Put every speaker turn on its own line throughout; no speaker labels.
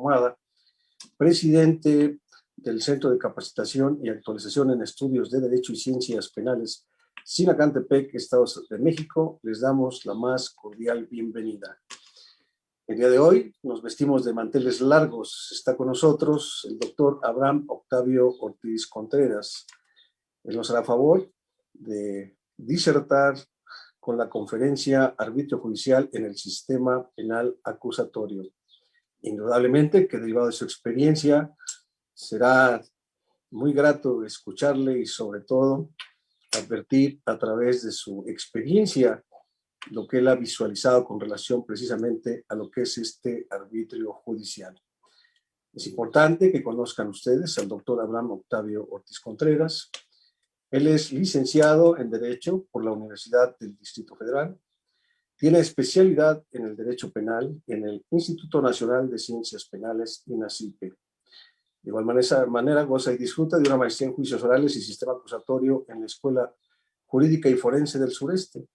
Ahumada, presidente del Centro de Capacitación y Actualización en Estudios de Derecho y Ciencias Penales, Sinacantepec, Estado de México. Les damos la más cordial bienvenida. El día de hoy nos vestimos de manteles largos. Está con nosotros el doctor Abraham Octavio Ortiz Contreras. Él nos hará favor de disertar con la conferencia Arbitrio Judicial en el Sistema Penal Acusatorio. Indudablemente que derivado de su experiencia será muy grato escucharle y sobre todo advertir a través de su experiencia lo que él ha visualizado con relación precisamente a lo que es este arbitrio judicial. Es importante que conozcan ustedes al doctor Abraham Octavio Ortiz Contreras. Él es licenciado en Derecho por la Universidad del Distrito Federal. Tiene especialidad en el Derecho Penal en el Instituto Nacional de Ciencias Penales, INACIPE. De igual manera goza y disfruta de una maestría en Juicios Orales y Sistema Acusatorio en la Escuela Jurídica y Forense del Sureste.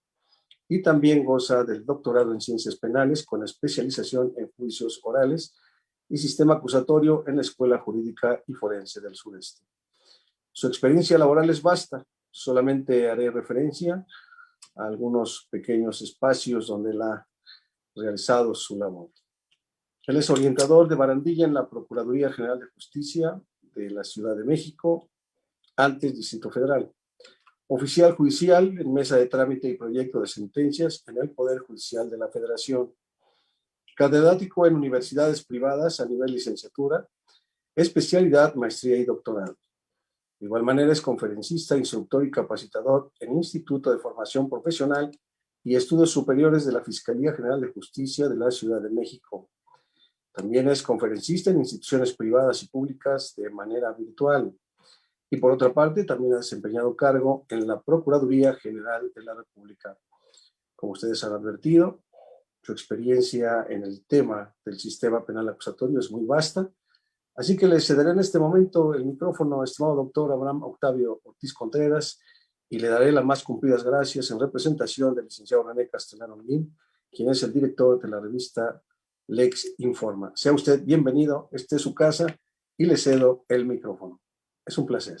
Y también goza del doctorado en Ciencias Penales con especialización en Juicios Orales y Sistema Acusatorio en la Escuela Jurídica y Forense del Sureste. Su experiencia laboral es vasta. Solamente haré referencia a algunos pequeños espacios donde él ha realizado su labor. Él es orientador de barandilla en la Procuraduría General de Justicia de la Ciudad de México, antes Distrito Federal. Oficial judicial en mesa de trámite y proyecto de sentencias en el Poder Judicial de la Federación. Catedrático en universidades privadas a nivel licenciatura, especialidad, maestría y doctorado. De igual manera es conferencista, instructor y capacitador en Instituto de Formación Profesional y Estudios Superiores de la Fiscalía General de Justicia de la Ciudad de México. También es conferencista en instituciones privadas y públicas de manera virtual. Y por otra parte, también ha desempeñado cargo en la Procuraduría General de la República. Como ustedes han advertido, su experiencia en el tema del sistema penal acusatorio es muy vasta. Así que le cederé en este momento el micrófono, estimado doctor Abraham Octavio Ortiz Contreras, y le daré las más cumplidas gracias en representación del licenciado René Castellano Holguín, quien es el director de la revista Lex Informa. Sea usted bienvenido, esta es su casa y le cedo el micrófono. Es un placer.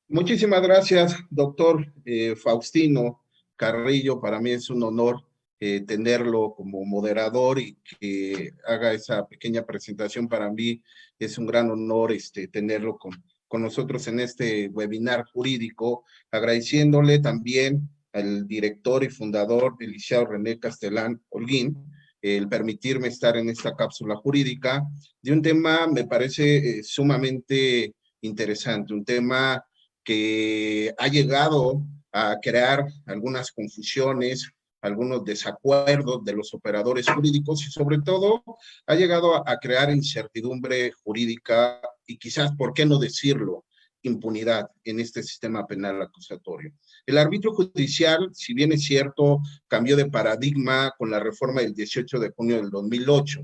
Muchísimas gracias, doctor Faustino Carrillo. Para mí es un honor tenerlo como moderador y que haga esa pequeña presentación. Para mí es un gran honor tenerlo con nosotros en este webinar jurídico, agradeciéndole también al director y fundador, el licenciado René Castellán Holguín, el permitirme estar en esta cápsula jurídica de un tema, me parece sumamente interesante, un tema que ha llegado a crear algunas confusiones, algunos desacuerdos de los operadores jurídicos y sobre todo ha llegado a crear incertidumbre jurídica y quizás, ¿por qué no decirlo?, impunidad en este sistema penal acusatorio. El arbitrio judicial, si bien es cierto, cambió de paradigma con la reforma del 18 de junio del 2008.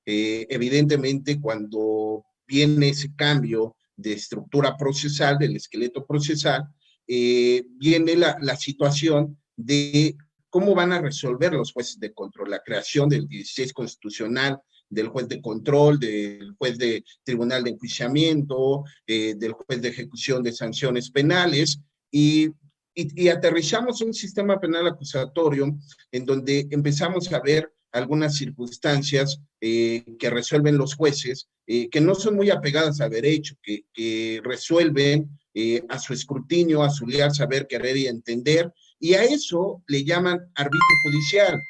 Evidentemente, cuando viene ese cambio de estructura procesal, del esqueleto procesal, viene la situación de cómo van a resolver los jueces de control, la creación del 16 constitucional, del juez de control, del juez de tribunal de enjuiciamiento, del juez de ejecución de sanciones penales, y aterrizamos un sistema penal acusatorio en donde empezamos a ver algunas circunstancias que resuelven los jueces, que no son muy apegadas a derecho, que resuelven a su escrutinio, a su leal saber, querer y entender, y a eso le llaman arbitrio judicial.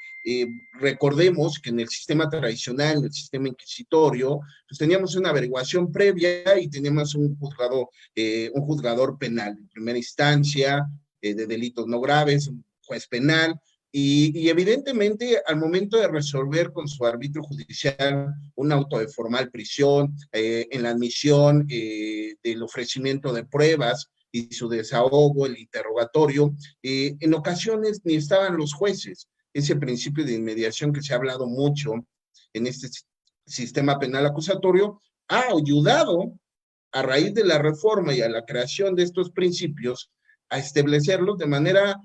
Recordemos que en el sistema tradicional, en el sistema inquisitorio, pues teníamos una averiguación previa y teníamos un juzgador penal en primera instancia, de delitos no graves, un juez penal, y evidentemente al momento de resolver con su arbitrio judicial un auto de formal prisión, en la admisión del ofrecimiento de pruebas y su desahogo, el interrogatorio, en ocasiones ni estaban los jueces. Ese principio de inmediación que se ha hablado mucho en este sistema penal acusatorio ha ayudado, a raíz de la reforma y a la creación de estos principios, a establecerlos de manera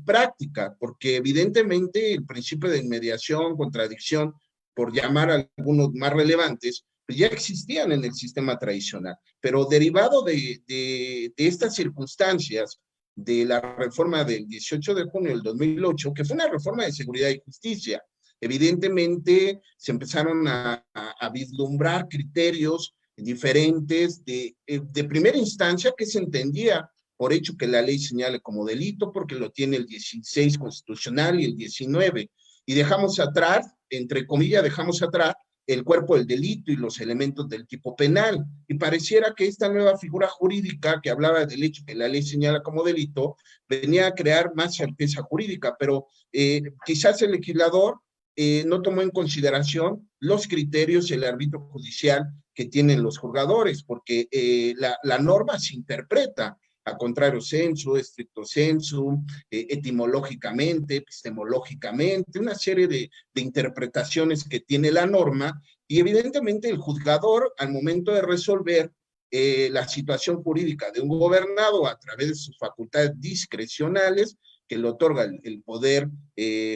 práctica, porque evidentemente el principio de inmediación, contradicción, por llamar a algunos más relevantes, pues ya existían en el sistema tradicional. Pero derivado de estas circunstancias, de la reforma del 18 de junio del 2008, que fue una reforma de seguridad y justicia, evidentemente se empezaron a vislumbrar criterios diferentes de primera instancia que se entendía por hecho que la ley señale como delito porque lo tiene el 16 constitucional y el 19, y dejamos atrás, entre comillas, dejamos atrás el cuerpo del delito y los elementos del tipo penal, y pareciera que esta nueva figura jurídica que hablaba del hecho que la ley señala como delito venía a crear más certeza jurídica, pero quizás el legislador no tomó en consideración los criterios y el árbitro judicial que tienen los juzgadores, porque la norma se interpreta a contrario sensu, estricto sensu, etimológicamente, epistemológicamente, una serie de interpretaciones que tiene la norma, y evidentemente el juzgador, al momento de resolver la situación jurídica de un gobernado a través de sus facultades discrecionales que le otorga el poder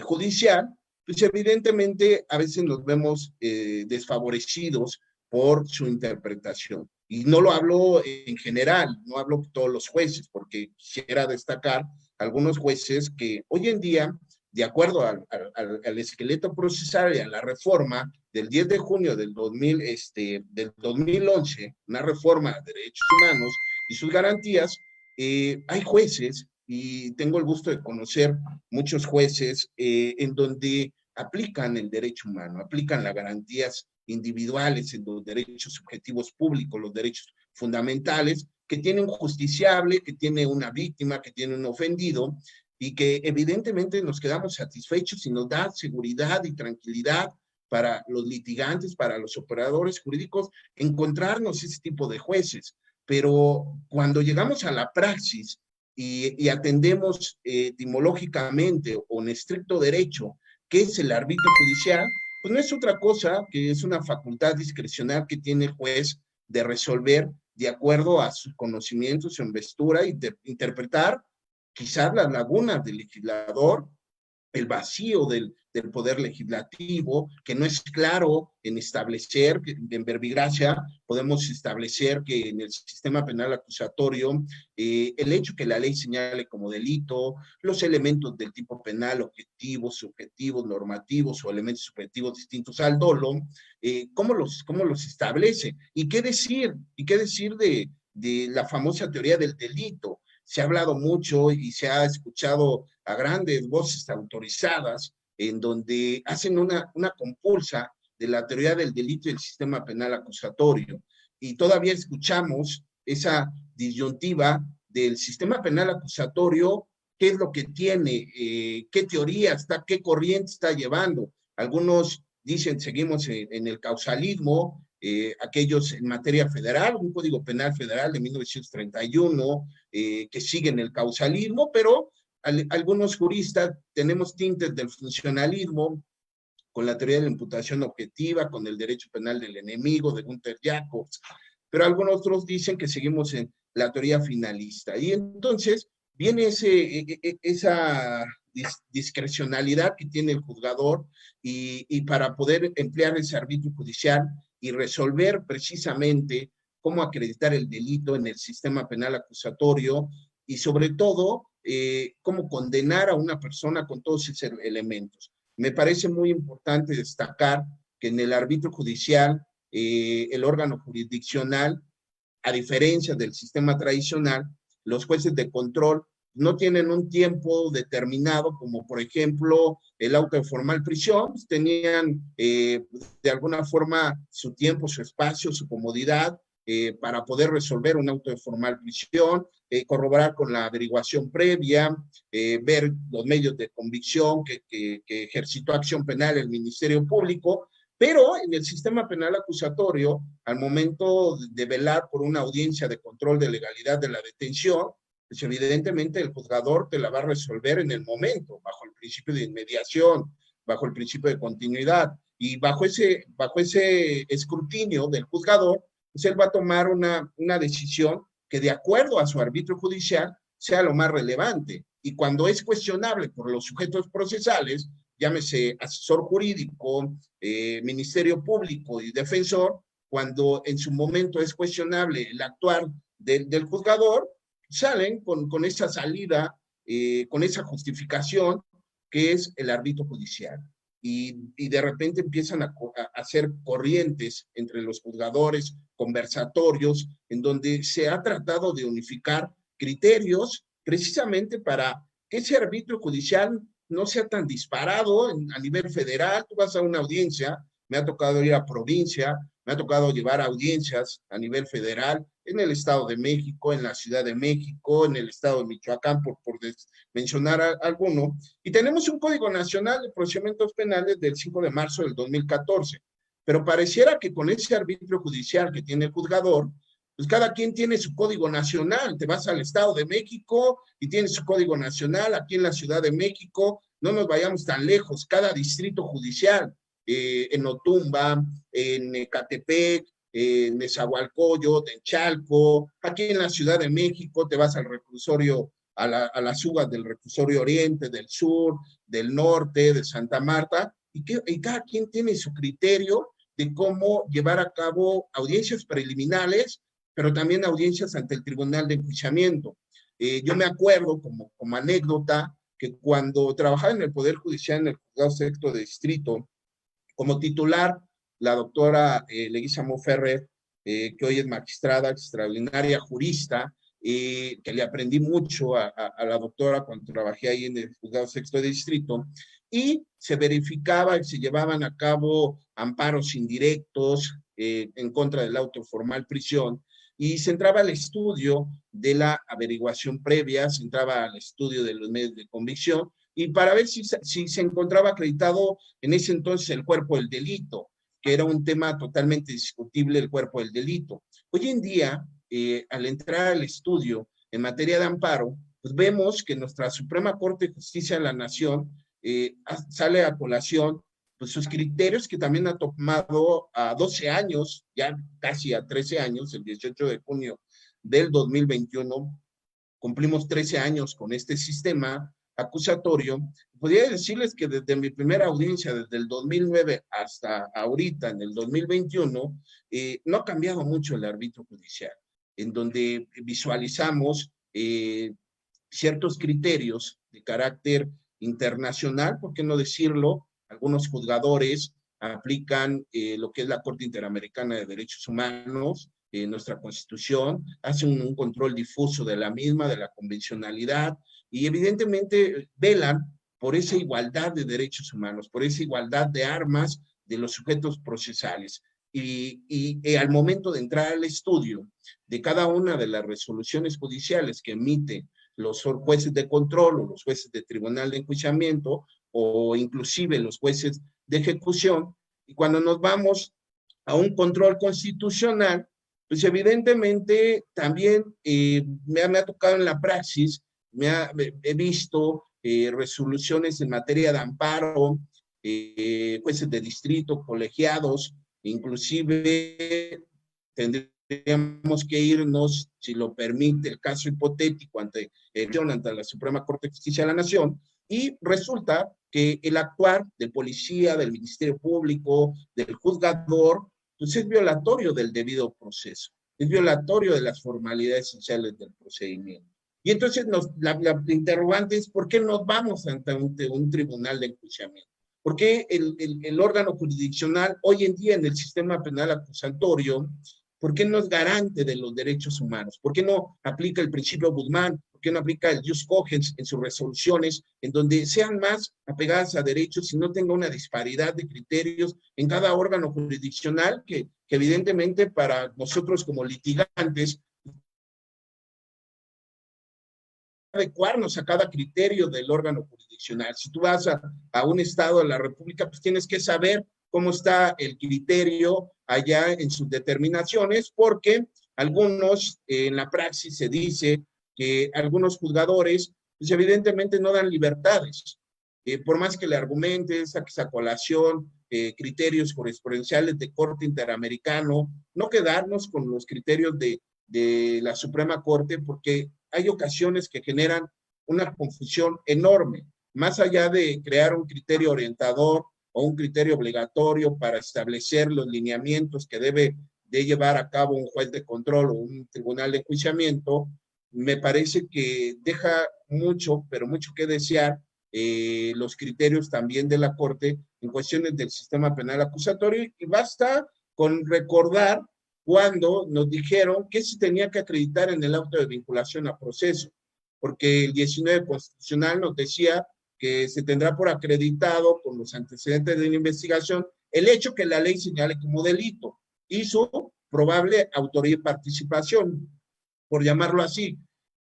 judicial, pues evidentemente a veces nos vemos desfavorecidos por su interpretación. Y no lo hablo en general, no hablo de todos los jueces, porque quisiera destacar algunos jueces que hoy en día, de acuerdo al esqueleto procesal y a la reforma del 10 de junio del 2011, una reforma de derechos humanos y sus garantías, hay jueces, y tengo el gusto de conocer muchos jueces en donde aplican el derecho humano, aplican las garantías individuales, en los derechos subjetivos públicos, los derechos fundamentales, que tiene un justiciable, que tiene una víctima, que tiene un ofendido, y que evidentemente nos quedamos satisfechos y nos da seguridad y tranquilidad para los litigantes, para los operadores jurídicos, encontrarnos ese tipo de jueces. Pero cuando llegamos a la praxis y atendemos etimológicamente o en estricto derecho qué es el arbitrio judicial, pues no es otra cosa que es una facultad discrecional que tiene el juez de resolver de acuerdo a sus conocimientos, su investidura, y de interpretar quizás las lagunas del legislador, el vacío del poder legislativo, que no es claro en establecer, en verbigracia podemos establecer que en el sistema penal acusatorio, el hecho que la ley señale como delito, los elementos del tipo penal, objetivos, subjetivos, normativos o elementos subjetivos distintos al dolo, ¿cómo los establece? ¿Y qué decir? ¿Y qué decir de la famosa teoría del delito? Se ha hablado mucho y se ha escuchado a grandes voces autorizadas en donde hacen una compulsa de la teoría del delito y del sistema penal acusatorio. Y todavía escuchamos esa disyuntiva del sistema penal acusatorio, qué es lo que tiene, qué teoría está, qué corriente está llevando. Algunos dicen, seguimos en el causalismo, aquellos en materia federal, un código penal federal de 1931, que siguen el causalismo, pero algunos juristas tenemos tintes del funcionalismo, con la teoría de la imputación objetiva, con el derecho penal del enemigo de Gunther Jacobs, pero algunos otros dicen que seguimos en la teoría finalista. Y entonces viene esa discrecionalidad que tiene el juzgador y para poder emplear ese arbitrio judicial y resolver precisamente cómo acreditar el delito en el sistema penal acusatorio y sobre todo cómo condenar a una persona con todos esos elementos. Me parece muy importante destacar que en el arbitrio judicial, el órgano jurisdiccional, a diferencia del sistema tradicional, los jueces de control no tienen un tiempo determinado, como por ejemplo el auto de formal prisión, tenían de alguna forma su tiempo, su espacio, su comodidad para poder resolver un auto de formal prisión, corroborar con la averiguación previa, ver los medios de convicción que ejercitó acción penal el Ministerio Público, pero en el sistema penal acusatorio, al momento de velar por una audiencia de control de legalidad de la detención, pues evidentemente el juzgador te la va a resolver en el momento, bajo el principio de inmediación, bajo el principio de continuidad, y bajo ese escrutinio del juzgador, pues él va a tomar una decisión que de acuerdo a su arbitrio judicial sea lo más relevante. Y cuando es cuestionable por los sujetos procesales, llámese asesor jurídico, Ministerio Público y defensor, cuando en su momento es cuestionable el actuar del juzgador, salen con esa salida, con esa justificación que es el árbitro judicial. Y de repente empiezan a hacer corrientes entre los juzgadores, conversatorios, en donde se ha tratado de unificar criterios precisamente para que ese árbitro judicial no sea tan disparado a nivel federal. Tú vas a una audiencia, me ha tocado ir a provincia, me ha tocado llevar audiencias a nivel federal en el Estado de México, en la Ciudad de México, en el Estado de Michoacán, por mencionar alguno. Y tenemos un Código Nacional de Procedimientos Penales del 5 de marzo del 2014. Pero pareciera que con ese arbitrio judicial que tiene el juzgador, pues cada quien tiene su código nacional. Te vas al Estado de México y tienes su código nacional, aquí en la Ciudad de México, no nos vayamos tan lejos, cada distrito judicial, en Otumba, en Ecatepec, en Nezahualcóyotl, en Chalco, aquí en la Ciudad de México, te vas al reclusorio, a las uvas del reclusorio oriente, del sur, del norte, de Santa Marta, y cada quien tiene su criterio de cómo llevar a cabo audiencias preliminares, pero también audiencias ante el Tribunal de Enjuiciamiento. Yo me acuerdo, como anécdota, que cuando trabajaba en el Poder Judicial, en el Juzgado Sexto de Distrito, como titular, la doctora Leguízamo Ferrer, que hoy es magistrada extraordinaria, jurista, que le aprendí mucho a la doctora cuando trabajé ahí en el Juzgado Sexto de Distrito, y se verificaba y se llevaban a cabo amparos indirectos en contra del auto formal prisión, y se entraba al estudio de la averiguación previa, se entraba al estudio de los medios de convicción, y para ver si se encontraba acreditado en ese entonces el cuerpo del delito, que era un tema totalmente discutible, el cuerpo del delito. Hoy en día, al entrar al estudio en materia de amparo, pues vemos que nuestra Suprema Corte de Justicia de la Nación sale a colación pues sus criterios, que también ha tomado a 12 años, ya casi a 13 años, el 18 de junio del 2021, cumplimos 13 años con este sistema acusatorio. Podría decirles que desde mi primera audiencia, desde el 2009 hasta ahorita, en el 2021, no ha cambiado mucho el árbitro judicial, en donde visualizamos ciertos criterios de carácter internacional, ¿por qué no decirlo? Algunos juzgadores aplican lo que es la Corte Interamericana de Derechos Humanos, nuestra Constitución, hacen un control difuso de la misma, de la convencionalidad, y evidentemente velan por esa igualdad de derechos humanos, por esa igualdad de armas de los sujetos procesales. Y al momento de entrar al estudio de cada una de las resoluciones judiciales que emite los jueces de control o los jueces de tribunal de enjuiciamiento o inclusive los jueces de ejecución, y cuando nos vamos a un control constitucional, pues evidentemente también me ha tocado en la praxis, he visto resoluciones en materia de amparo, jueces de distrito, colegiados, inclusive tendríamos que irnos, si lo permite el caso hipotético, ante la Suprema Corte de Justicia de la Nación, y resulta que el actuar del policía, del Ministerio Público, del juzgador, pues es violatorio del debido proceso, es violatorio de las formalidades esenciales del procedimiento. Y entonces la interrogante es, ¿por qué nos vamos ante un tribunal de enjuiciamiento? ¿Por qué el órgano jurisdiccional hoy en día en el sistema penal acusatorio, por qué no es garante de los derechos humanos? ¿Por qué no aplica el principio Guzmán? ¿Por qué no aplica el jus cogens en sus resoluciones, en donde sean más apegadas a derechos y no tenga una disparidad de criterios en cada órgano jurisdiccional que evidentemente para nosotros como litigantes adecuarnos a cada criterio del órgano jurisdiccional? Si tú vas a un estado de la República, pues tienes que saber cómo está el criterio allá en sus determinaciones, porque algunos, en la praxis se dice que algunos juzgadores, pues evidentemente no dan libertades. Por más que le argumentes, saques a colación criterios jurisprudenciales de corte interamericano, no quedarnos con los criterios de la Suprema Corte, porque hay ocasiones que generan una confusión enorme. más allá de crear un criterio orientador o un criterio obligatorio para establecer los lineamientos que debe de llevar a cabo un juez de control o un tribunal de enjuiciamiento, me parece que deja mucho, pero mucho que desear los criterios también de la Corte en cuestiones del sistema penal acusatorio, y basta con recordar cuando nos dijeron que se tenía que acreditar en el auto de vinculación a proceso, porque el 19 constitucional nos decía que se tendrá por acreditado con los antecedentes de la investigación el hecho que la ley señale como delito y su probable autoría y participación, por llamarlo así.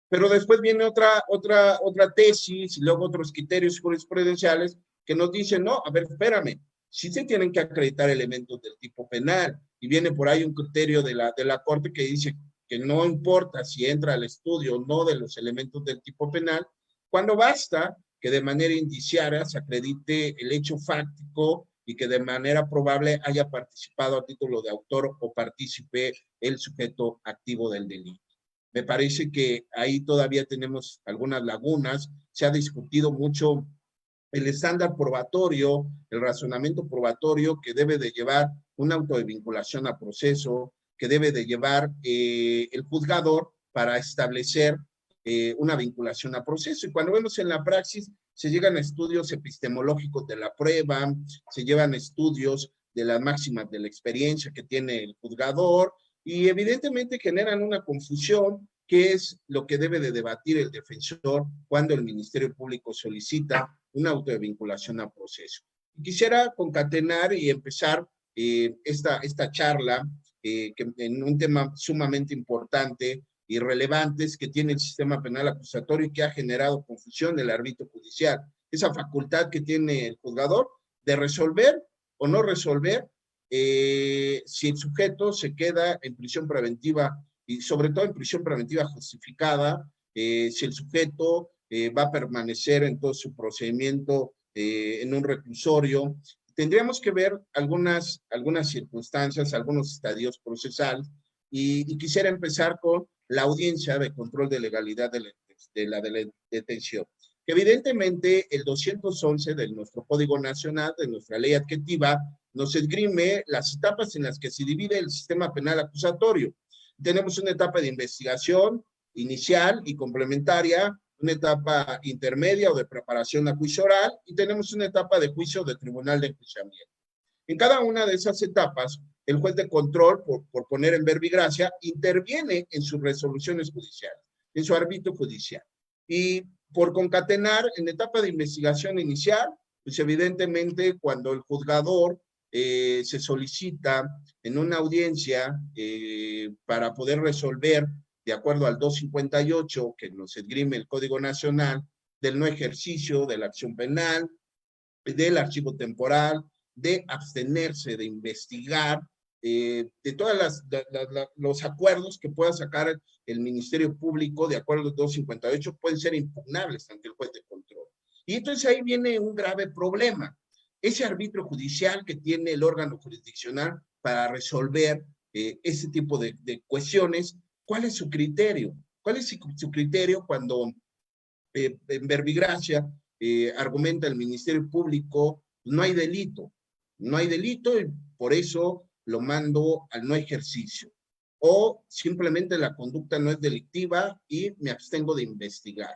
Pero después viene otra tesis y luego otros criterios jurisprudenciales que nos dicen, no, a ver, espérame, sí se tienen que acreditar elementos del tipo penal, y viene por ahí un criterio de la Corte que dice que no importa si entra al estudio o no de los elementos del tipo penal, cuando basta que de manera indiciaria se acredite el hecho fáctico y que de manera probable haya participado a título de autor o partícipe el sujeto activo del delito. Me parece que ahí todavía tenemos algunas lagunas. Se ha discutido mucho el estándar probatorio, el razonamiento probatorio que debe de llevar un auto de vinculación a proceso, que debe de llevar el juzgador para establecer una vinculación a proceso. Y cuando vemos en la praxis, se llegan a estudios epistemológicos de la prueba, se llevan estudios de las máximas de la experiencia que tiene el juzgador, y evidentemente generan una confusión, que es lo que debe de debatir el defensor cuando el Ministerio Público solicita un auto de vinculación a proceso. Quisiera concatenar y empezar esta charla que en un tema sumamente importante y relevante que tiene el sistema penal acusatorio y que ha generado confusión en el árbitro judicial. Esa facultad que tiene el juzgador de resolver o no resolver si el sujeto se queda en prisión preventiva, y sobre todo en prisión preventiva justificada, si el sujeto va a permanecer en todo su procedimiento en un reclusorio. Tendríamos que ver algunas circunstancias, algunos estadios procesales, y quisiera empezar con la audiencia de control de legalidad de la detención. Evidentemente, el 211 de nuestro Código Nacional, de nuestra ley adjetiva, nos esgrime las etapas en las que se divide el sistema penal acusatorio. Tenemos una etapa de investigación inicial y complementaria, una etapa intermedia o de preparación a juicio oral, y tenemos una etapa de juicio de tribunal de enjuiciamiento. En cada una de esas etapas, el juez de control, por poner en verbigracia, interviene en sus resoluciones judiciales, en su árbitro judicial. Y por concatenar, en etapa de investigación inicial, pues evidentemente cuando el juzgador se solicita en una audiencia para poder resolver, de acuerdo al 258 que nos esgrime el Código Nacional, del no ejercicio de la acción penal, del archivo temporal, de abstenerse de investigar, de todos los acuerdos que pueda sacar el Ministerio Público, de acuerdo al 258, pueden ser impugnables ante el juez de control. Y entonces ahí viene un grave problema. Ese árbitro judicial que tiene el órgano jurisdiccional para resolver ese tipo de cuestiones, ¿cuál es su criterio? ¿Cuál es su criterio cuando en verbigracia argumenta el Ministerio Público, no hay delito y por eso lo mando al no ejercicio? O simplemente la conducta no es delictiva y me abstengo de investigar.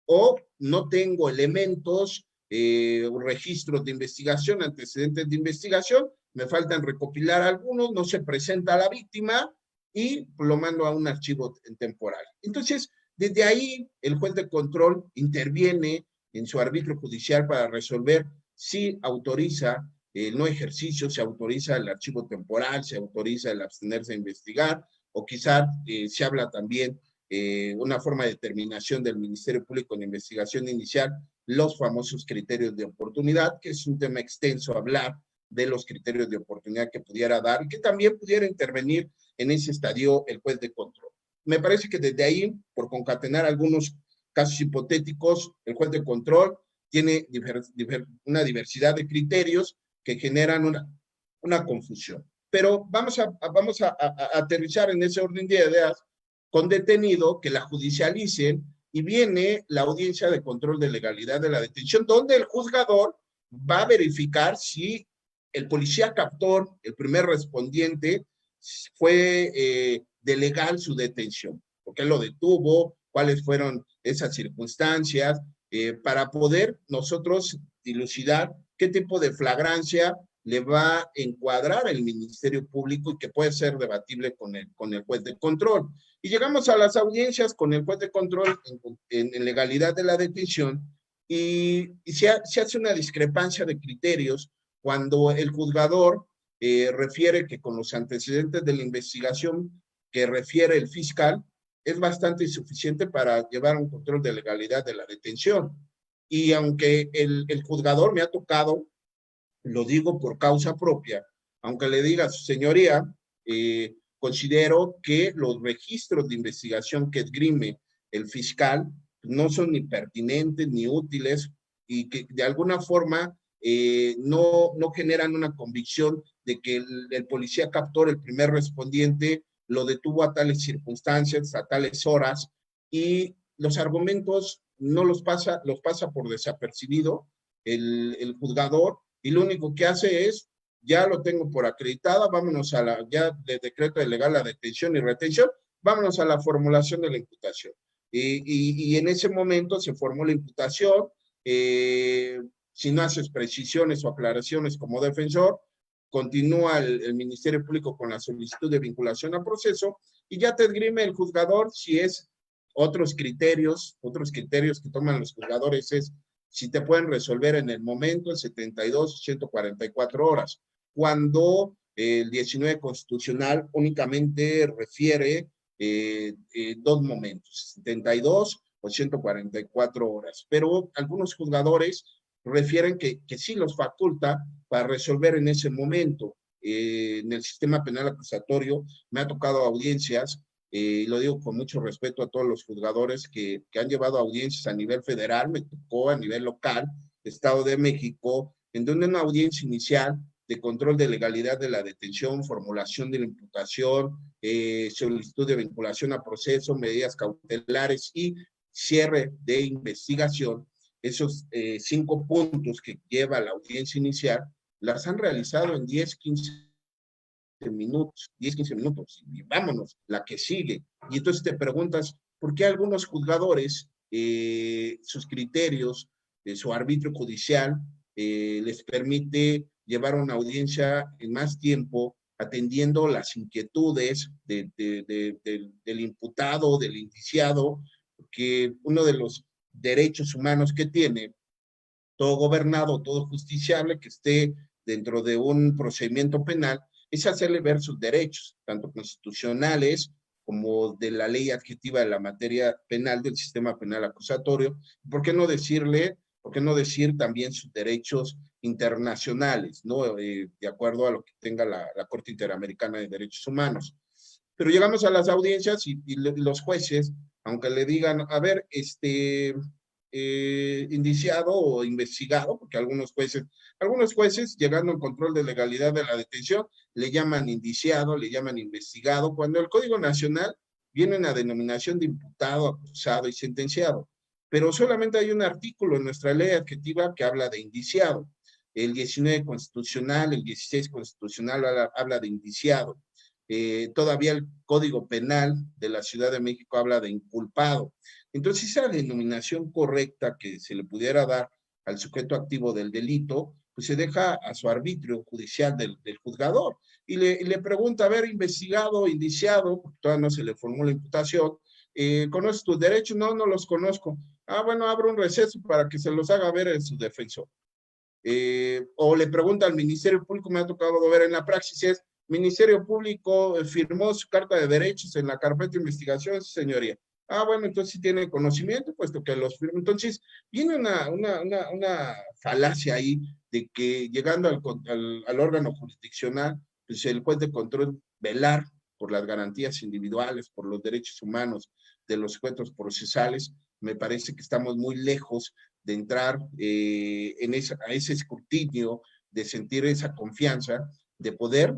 O no tengo elementos, registros de investigación, antecedentes de investigación, me faltan recopilar algunos, no se presenta a la víctima y lo mando a un archivo temporal. Entonces, desde ahí, el juez de control interviene en su arbitrio judicial para resolver si autoriza el no ejercicio, se autoriza el archivo temporal, se autoriza el abstenerse de investigar, o quizás se habla también una forma de determinación del Ministerio Público en investigación inicial, los famosos criterios de oportunidad, que es un tema extenso hablar de los criterios de oportunidad que pudiera dar y que también pudiera intervenir en ese estadio el juez de control. Me parece que desde ahí, por concatenar algunos casos hipotéticos, el juez de control tiene una diversidad de criterios que generan una confusión. Pero vamos a aterrizar en ese orden de ideas con detenido que la judicialicen y viene la audiencia de control de legalidad de la detención, donde el juzgador va a verificar si el policía captor, el primer respondiente, fue de legal su detención, porque lo detuvo, cuáles fueron esas circunstancias, para poder nosotros dilucidar qué tipo de flagrancia le va a encuadrar el Ministerio Público y que puede ser debatible con el juez de control. Y llegamos a las audiencias con el juez de control en legalidad de la detención y se hace una discrepancia de criterios cuando el juzgador refiere que con los antecedentes de la investigación que refiere el fiscal es bastante insuficiente para llevar un control de legalidad de la detención. Y aunque el juzgador me ha tocado, lo digo por causa propia, aunque le diga a su señoría, considero que los registros de investigación que esgrime el fiscal no son ni pertinentes ni útiles y que de alguna forma no generan una convicción de que el policía captor, el primer respondiente, lo detuvo a tales circunstancias, a tales horas, y los argumentos no los pasa por desapercibido el juzgador, y lo único que hace es, ya lo tengo por acreditada, vámonos a ya de decreto de legal la detención y retención, vámonos a la formulación de la imputación. Y en ese momento se formó la imputación, si no haces precisiones o aclaraciones como defensor, continúa el Ministerio Público con la solicitud de vinculación a proceso y ya te esgrime el juzgador si es otros criterios que toman los juzgadores es si te pueden resolver en el momento, en 72, 144 horas, cuando el 19 constitucional únicamente refiere dos momentos, 72 o 144 horas, pero algunos juzgadores refieren que sí los faculta para resolver en ese momento. En el sistema penal acusatorio me ha tocado audiencias, lo digo con mucho respeto a todos los juzgadores que han llevado audiencias a nivel federal, me tocó a nivel local, Estado de México, en donde una audiencia inicial de control de legalidad de la detención, formulación de la imputación, solicitud de vinculación a proceso, medidas cautelares y cierre de investigación, esos 5 puntos que lleva la audiencia inicial, las han realizado en 10, 15 minutos, 10, 15 minutos, y vámonos, la que sigue. Y entonces te preguntas, ¿por qué algunos juzgadores, sus criterios, su arbitrio judicial, les permite llevar una audiencia en más tiempo, atendiendo las inquietudes del imputado, del indiciado, que uno de los derechos humanos que tiene todo gobernado, todo justiciable, que esté dentro de un procedimiento penal, es hacerle ver sus derechos, tanto constitucionales como de la ley adjetiva de la materia penal del sistema penal acusatorio. ¿Por qué no decir también sus derechos internacionales, ¿no? De acuerdo a lo que tenga la Corte Interamericana de Derechos Humanos? Pero llegamos a las audiencias y los jueces, aunque le digan, a ver, indiciado o investigado, porque algunos jueces, llegando al control de legalidad de la detención, le llaman indiciado, le llaman investigado, cuando el Código Nacional viene en la denominación de imputado, acusado y sentenciado. Pero solamente hay un artículo en nuestra ley adjetiva que habla de indiciado. El 19 constitucional, el 16 constitucional habla de indiciado. Todavía el Código Penal de la Ciudad de México habla de inculpado. Entonces, esa denominación correcta que se le pudiera dar al sujeto activo del delito, pues se deja a su arbitrio judicial del juzgador. Y le pregunta, a ver, investigado, indiciado, porque todavía no se le formó la imputación, ¿conoces tus derechos? No, no los conozco. Ah, bueno, abro un receso para que se los haga ver en su defensor. O le pregunta al Ministerio Público, me ha tocado ver en la praxis, es, Ministerio Público firmó su carta de derechos en la carpeta de investigación, señoría. Ah, bueno, entonces sí tiene conocimiento, puesto que los firmó. Entonces, viene una falacia ahí de que llegando al órgano jurisdiccional, pues el juez de control velar por las garantías individuales, por los derechos humanos de los sujetos procesales, me parece que estamos muy lejos de entrar a ese escrutinio, de sentir esa confianza, de poder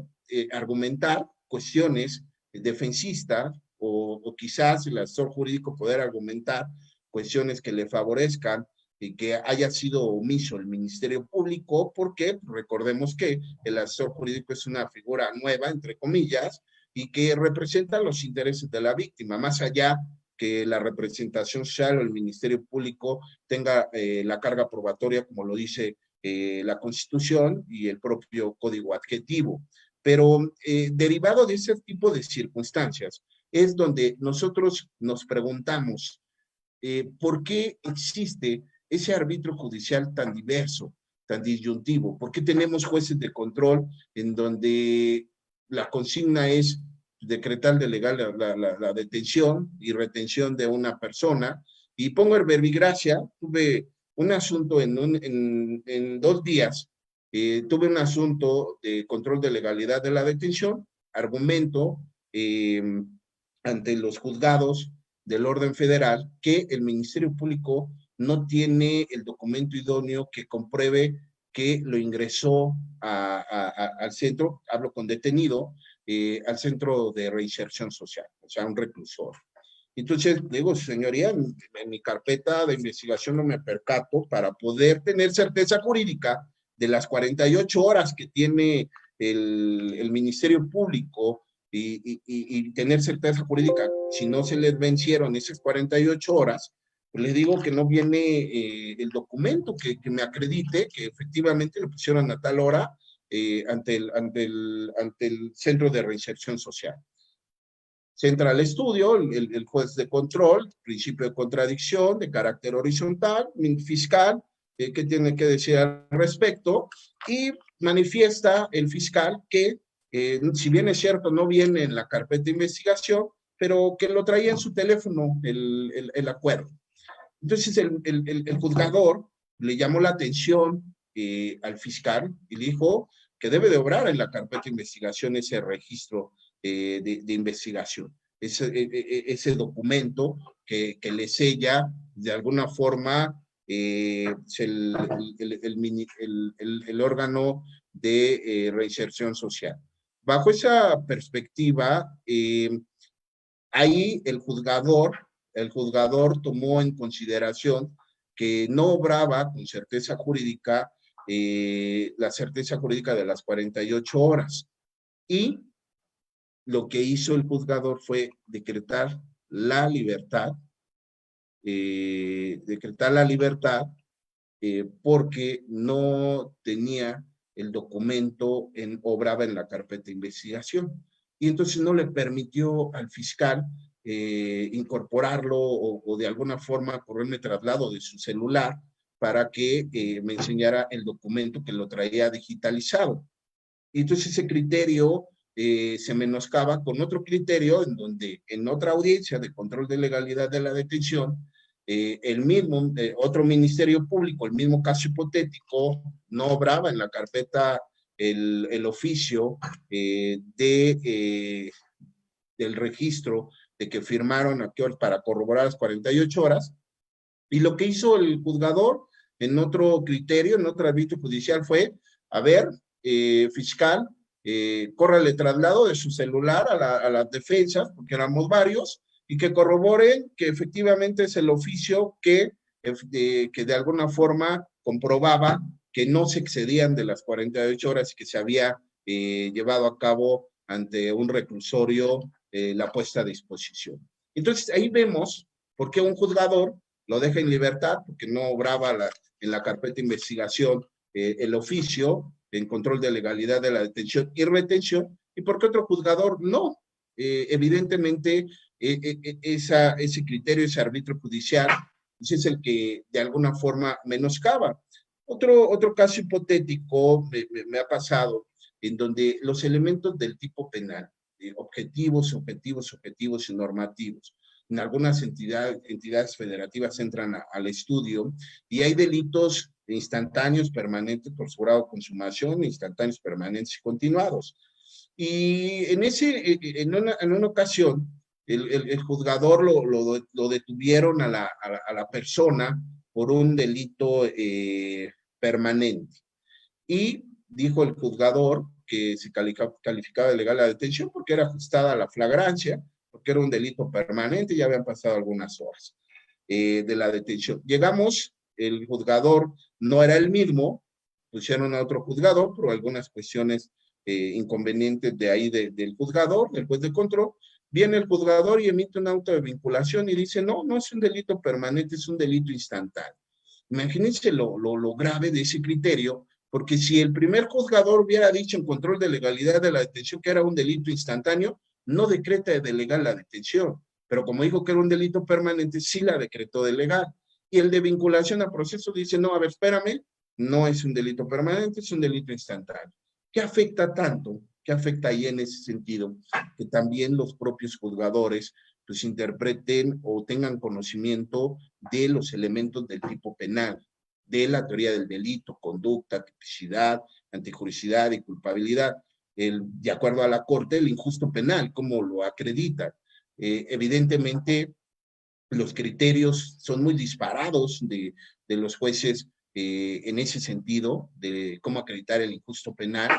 argumentar cuestiones defensistas o quizás el asesor jurídico poder argumentar cuestiones que le favorezcan y que haya sido omiso el Ministerio Público, porque recordemos que el asesor jurídico es una figura nueva, entre comillas, y que representa los intereses de la víctima, más allá que la representación social o el Ministerio Público tenga la carga probatoria, como lo dice la Constitución y el propio Código Adjetivo. Pero derivado de ese tipo de circunstancias, es donde nosotros nos preguntamos ¿por qué existe ese árbitro judicial tan diverso, tan disyuntivo? ¿Por qué tenemos jueces de control en donde la consigna es decretar de legal la detención y retención de una persona? Y pongo el verbigracia, tuve un asunto en 2 días, tuve un asunto de control de legalidad de la detención, argumento ante los juzgados del orden federal que el Ministerio Público no tiene el documento idóneo que compruebe que lo ingresó al centro, hablo con detenido, al centro de reinserción social, o sea, un reclusor. Entonces, digo, señoría, en mi carpeta de investigación no me percato para poder tener certeza jurídica de las 48 horas que tiene el Ministerio Público y tener certeza jurídica. Si no se les vencieron esas 48 horas, pues les digo que no viene el documento que me acredite que efectivamente lo pusieron a tal hora ante el Centro de Reinserción Social. Se entra al estudio, el juez de control, principio de contradicción, de carácter horizontal, fiscal, ¿qué tiene que decir al respecto? Y manifiesta el fiscal que, si bien es cierto, no viene en la carpeta de investigación, pero que lo traía en su teléfono el acuerdo. Entonces el juzgador le llamó la atención al fiscal y le dijo que debe de obrar en la carpeta de investigación ese registro de investigación, ese documento que le sella de alguna forma el órgano de reinserción social. Bajo esa perspectiva, ahí el juzgador tomó en consideración que no obraba con certeza jurídica, la certeza jurídica de las 48 horas. Y lo que hizo el juzgador fue decretar la libertad, porque no tenía el documento, obraba en la carpeta de investigación. Y entonces no le permitió al fiscal incorporarlo o de alguna forma correrme traslado de su celular para que me enseñara el documento que lo traía digitalizado. Y entonces ese criterio se menoscaba con otro criterio en donde en otra audiencia de control de legalidad de la detención, el mismo, otro ministerio público, el mismo caso hipotético, no obraba en la carpeta el oficio del registro de que firmaron a qué hora para corroborar las 48 horas. Y lo que hizo el juzgador en otro criterio, en otro ámbito judicial fue, a ver, fiscal, córrale traslado de su celular a las defensas, porque éramos varios, y que corroboren que efectivamente es el oficio que de alguna forma comprobaba que no se excedían de las 48 horas y que se había llevado a cabo ante un reclusorio la puesta a disposición. Entonces ahí vemos por qué un juzgador lo deja en libertad, porque no obraba en la carpeta de investigación el oficio en control de legalidad de la detención y retención, y porque otro juzgador no. Evidentemente, ese criterio, ese árbitro judicial, pues es el que de alguna forma menoscaba. Otro caso hipotético me ha pasado, en donde los elementos del tipo penal, objetivos y normativos, en algunas entidades federativas entran al estudio y hay delitos instantáneos, permanentes por su grado de consumación, instantáneos, permanentes y continuados. Y en una ocasión, el juzgador lo detuvieron a la persona por un delito permanente. Y dijo el juzgador que se calificaba de legal la detención porque era ajustada a la flagrancia, porque era un delito permanente y ya habían pasado algunas horas. de la detención. Llegamos, el juzgador no era el mismo, pusieron a otro juzgador por algunas cuestiones inconvenientes de ahí del juzgador, del juez de control. Viene el juzgador y emite un auto de vinculación y dice, no, no es un delito permanente, es un delito instantáneo. Imagínense lo grave de ese criterio, porque si el primer juzgador hubiera dicho en control de legalidad de la detención que era un delito instantáneo, no decreta de legal la detención, pero como dijo que era un delito permanente, sí la decretó de legal. Y el de vinculación a proceso dice, no, a ver, espérame, no es un delito permanente, es un delito instantáneo. ¿Qué afecta tanto? ¿Qué afecta ahí en ese sentido? Que también los propios juzgadores pues interpreten o tengan conocimiento de los elementos del tipo penal, de la teoría del delito, conducta, tipicidad, antijuricidad y culpabilidad. De acuerdo a la Corte, el injusto penal, ¿cómo lo acredita? Evidentemente, los criterios son muy disparados de los jueces en ese sentido, de cómo acreditar el injusto penal,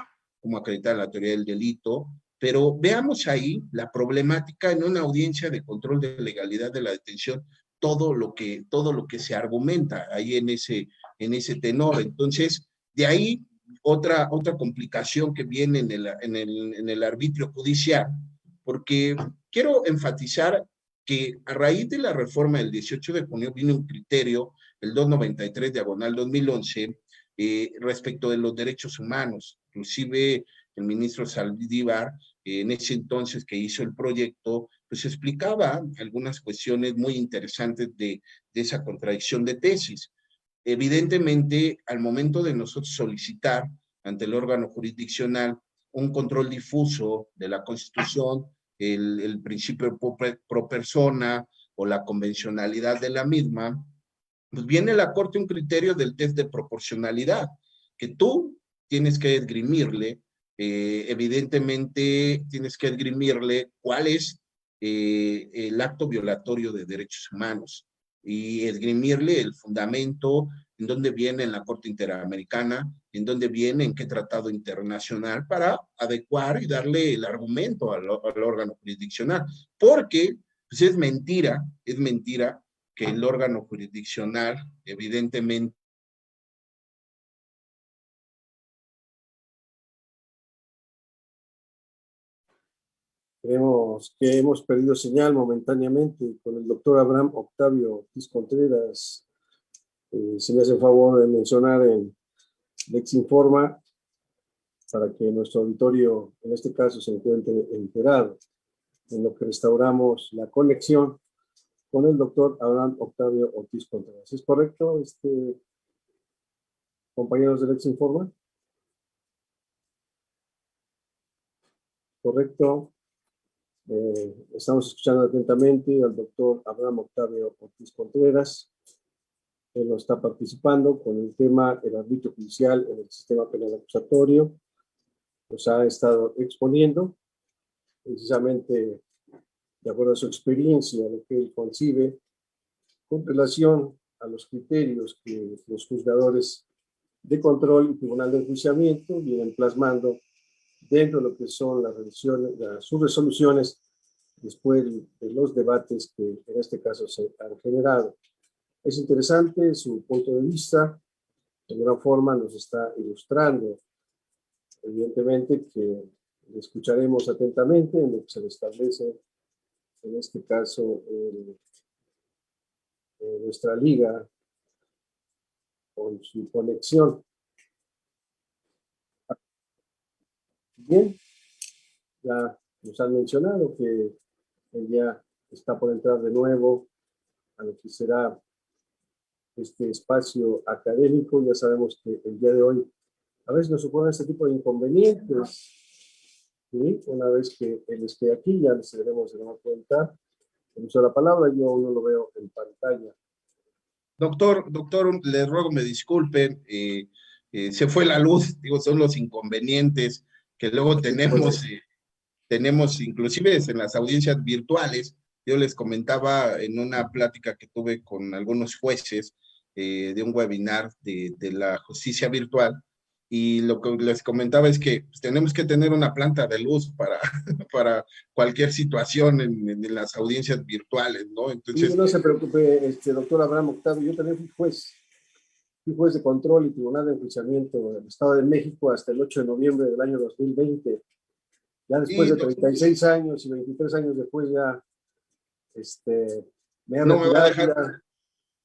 cómo acreditar la teoría del delito, pero veamos ahí la problemática en una audiencia de control de legalidad de la detención, todo lo que se argumenta ahí en ese tenor. Entonces, de ahí otra complicación que viene en el arbitrio judicial, porque quiero enfatizar que a raíz de la reforma del 18 de junio vino un criterio, el 293 diagonal 2011, respecto de los derechos humanos. Inclusive el ministro Saldívar, en ese entonces que hizo el proyecto, pues explicaba algunas cuestiones muy interesantes de esa contradicción de tesis. Evidentemente, al momento de nosotros solicitar ante el órgano jurisdiccional un control difuso de la Constitución, el principio pro persona o la convencionalidad de la misma, pues viene la Corte un criterio del test de proporcionalidad, que tú tienes que esgrimirle, evidentemente tienes que esgrimirle cuál es el acto violatorio de derechos humanos y esgrimirle el fundamento en dónde viene en la Corte Interamericana, en dónde viene, en qué tratado internacional, para adecuar y darle el argumento al órgano jurisdiccional. Porque pues es mentira que el órgano jurisdiccional, evidentemente,
Creemos que hemos perdido señal momentáneamente con el doctor Abraham Octavio Ortiz Contreras. Se me hace el favor de mencionar en Lex Informa para que nuestro auditorio, en este caso, se encuentre enterado en lo que restauramos la conexión con el doctor Abraham Octavio Ortiz Contreras. ¿Es correcto, compañeros de Lex Informa? Correcto. Estamos escuchando atentamente al doctor Abraham Octavio Ortiz Contreras. Él no está participando con el tema el arbitrio judicial en el sistema penal acusatorio. Nos ha estado exponiendo precisamente de acuerdo a su experiencia, lo que él concibe con relación a los criterios que los juzgadores de control y tribunal de enjuiciamiento vienen plasmando dentro de lo que son sus resoluciones después de los debates que en este caso se han generado. Es interesante su punto de vista, de alguna forma nos está ilustrando. Evidentemente que le escucharemos atentamente en lo que se le establece, en este caso, nuestra liga con su conexión. Bien, ya nos han mencionado que él ya está por entrar de nuevo a lo que será este espacio académico. Ya sabemos que el día de hoy a veces nos supone este tipo de inconvenientes. ¿Sí? Una vez que él esté aquí, ya les daremos de nuevo cuenta. El uso de la palabra, yo no lo veo en pantalla.
Doctor, le ruego me disculpen, se fue la luz, digo, son los inconvenientes que luego tenemos inclusive en las audiencias virtuales. Yo les comentaba en una plática que tuve con algunos jueces de un webinar de la justicia virtual, y lo que les comentaba es que pues, tenemos que tener una planta de luz para, para cualquier situación en las audiencias virtuales, ¿no?
Y
Entonces,
no se preocupe, doctor Abraham Octavio, yo también fui juez de control y tribunal de enjuiciamiento del Estado de México hasta el 8 de noviembre del año 2020. Ya después
y
de 36 años y 23 años después ya me he
no me va a
retirado,
dejar,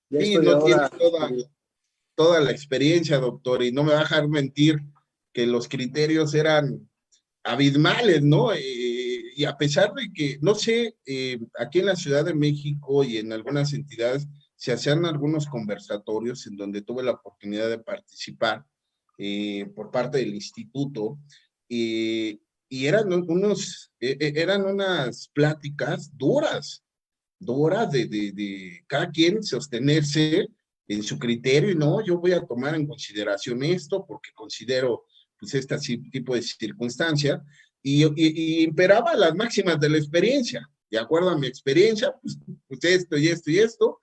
ya
sí,
estoy
no tiene
ahora.
toda la experiencia, doctor, y no me va a dejar mentir que los criterios eran abismales, ¿no? Y a pesar de que, no sé, aquí en la Ciudad de México y en algunas entidades se hacían algunos conversatorios en donde tuve la oportunidad de participar por parte del instituto, y eran unas pláticas duras de cada quien sostenerse en su criterio y no, yo voy a tomar en consideración esto porque considero pues este tipo de circunstancia y imperaba las máximas de la experiencia. De acuerdo a mi experiencia, pues esto y esto y esto,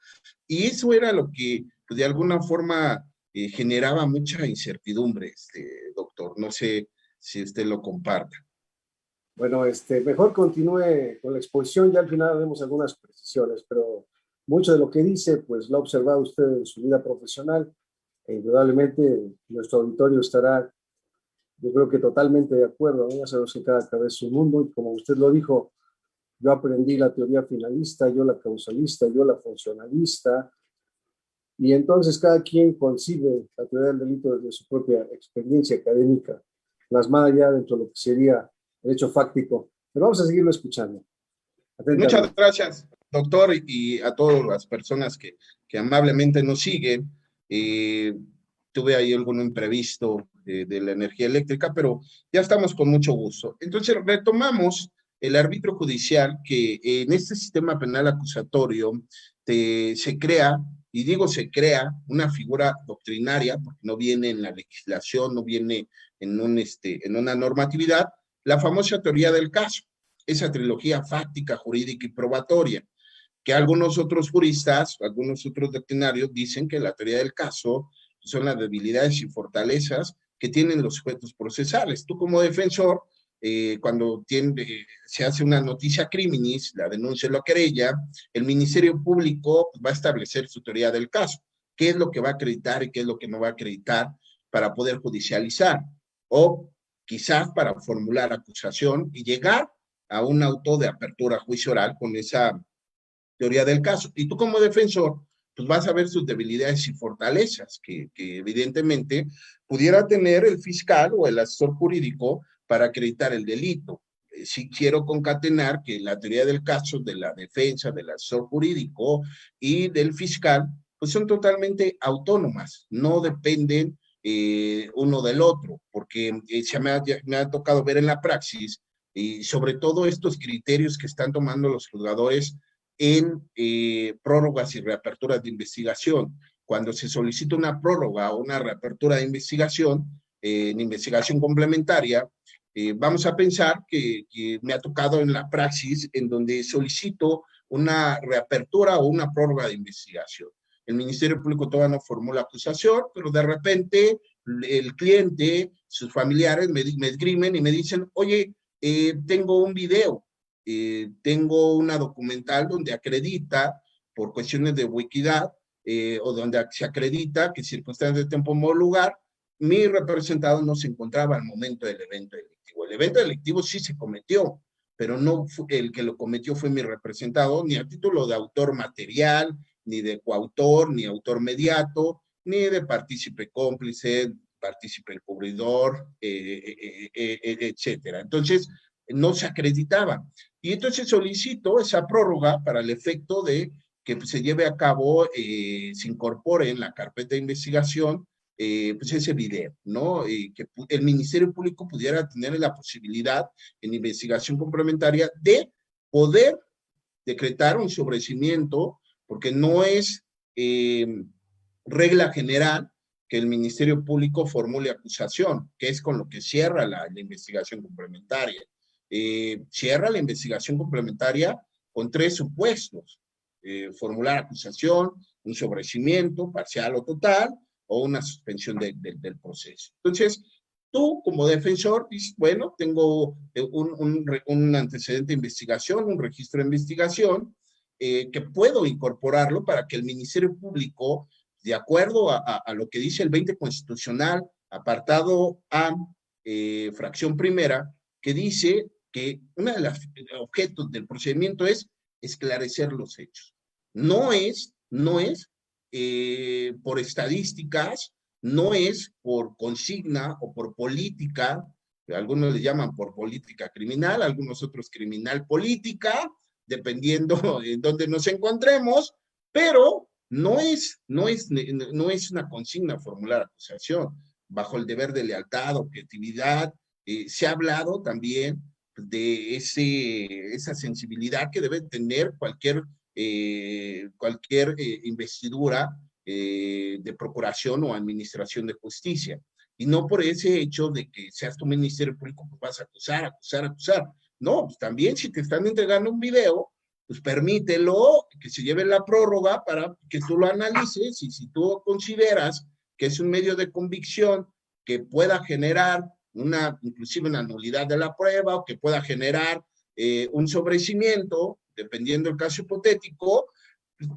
y eso era lo que pues, de alguna forma generaba mucha incertidumbre, doctor. No sé si usted lo comparta.
Bueno, mejor continúe con la exposición, ya al final haremos algunas precisiones, pero mucho de lo que dice, pues lo ha observado usted en su vida profesional e indudablemente nuestro auditorio estará, yo creo que totalmente de acuerdo, ¿no? Ya sabemos que cada cabeza es un mundo y como usted lo dijo, yo aprendí la teoría finalista, yo la causalista, yo la funcionalista, y entonces cada quien concibe la teoría del delito desde su propia experiencia académica, plasmada ya dentro de lo que sería el hecho fáctico. Pero vamos a seguirlo escuchando
Muchas
atentamente.
gracias, doctor, y a todas las personas que amablemente nos siguen. Tuve ahí algún imprevisto de la energía eléctrica, pero ya estamos con mucho gusto. Entonces, retomamos el árbitro judicial que en este sistema penal acusatorio se crea, y digo se crea, una figura doctrinaria, porque no viene en la legislación, no viene en una normatividad, la famosa teoría del caso, esa trilogía fáctica, jurídica y probatoria, que algunos otros juristas, algunos otros doctrinarios dicen que la teoría del caso son las debilidades y fortalezas que tienen los sujetos procesales. Tú como defensor, cuando se hace una noticia criminis, la denuncia o la querella, el Ministerio Público va a establecer su teoría del caso, qué es lo que va a acreditar y qué es lo que no va a acreditar para poder judicializar, o quizás para formular acusación y llegar a un auto de apertura a juicio oral con esa teoría del caso. Y tú como defensor, pues vas a ver sus debilidades y fortalezas que evidentemente pudiera tener el fiscal o el asesor jurídico para acreditar el delito. Sí quiero concatenar que la teoría del caso de la defensa, del asesor jurídico y del fiscal, pues son totalmente autónomas, no dependen uno del otro, porque me ha tocado ver en la praxis y sobre todo estos criterios que están tomando los juzgadores en prórrogas y reaperturas de investigación. Cuando se solicita una prórroga o una reapertura de investigación, en investigación complementaria, vamos a pensar que me ha tocado en la praxis en donde solicito una reapertura o una prórroga de investigación. El Ministerio Público todavía no formula acusación, pero de repente el cliente, sus familiares me esgrimen y me dicen, oye, tengo un video, tengo una documental donde acredita, por cuestiones de equidad, o donde se acredita que circunstancias de tiempo, modo, lugar, mi representado no se encontraba al momento del evento delictivo. El evento delictivo sí se cometió, pero no el que lo cometió fue mi representado, ni a título de autor material, ni de coautor, ni autor mediato, ni de partícipe cómplice, partícipe encubridor, etcétera. Entonces, no se acreditaba. Y entonces solicito esa prórroga para el efecto de que pues, se lleve a cabo, se incorpore en la carpeta de investigación pues ese video, ¿no? Que el Ministerio Público pudiera tener la posibilidad en investigación complementaria de poder decretar un sobreseimiento, porque no es regla general que el Ministerio Público formule acusación, que es con lo que cierra la investigación complementaria. Cierra la investigación complementaria con 3 supuestos: formular acusación, un sobreseimiento parcial o total, o una suspensión del proceso. Entonces, tú como defensor dices, bueno, tengo un antecedente de investigación, un registro de investigación, que puedo incorporarlo para que el Ministerio Público, de acuerdo a lo que dice el 20 constitucional, apartado A, fracción primera, que dice que uno de los objetos del procedimiento es esclarecer los hechos. No es por estadísticas, no es por consigna o por política, algunos le llaman por política criminal, algunos otros criminal política, dependiendo en dónde nos encontremos, pero no es una consigna formular acusación, bajo el deber de lealtad, objetividad. Se ha hablado también de esa sensibilidad que debe tener cualquier investidura de procuración o administración de justicia. Y no por ese hecho de que seas tu Ministerio Público, pues vas a acusar. No, pues también si te están entregando un video, pues permítelo, que se lleve la prórroga para que tú lo analices, y si tú consideras que es un medio de convicción que pueda generar inclusive una nulidad de la prueba, o que pueda generar un sobrecimiento, dependiendo del caso hipotético,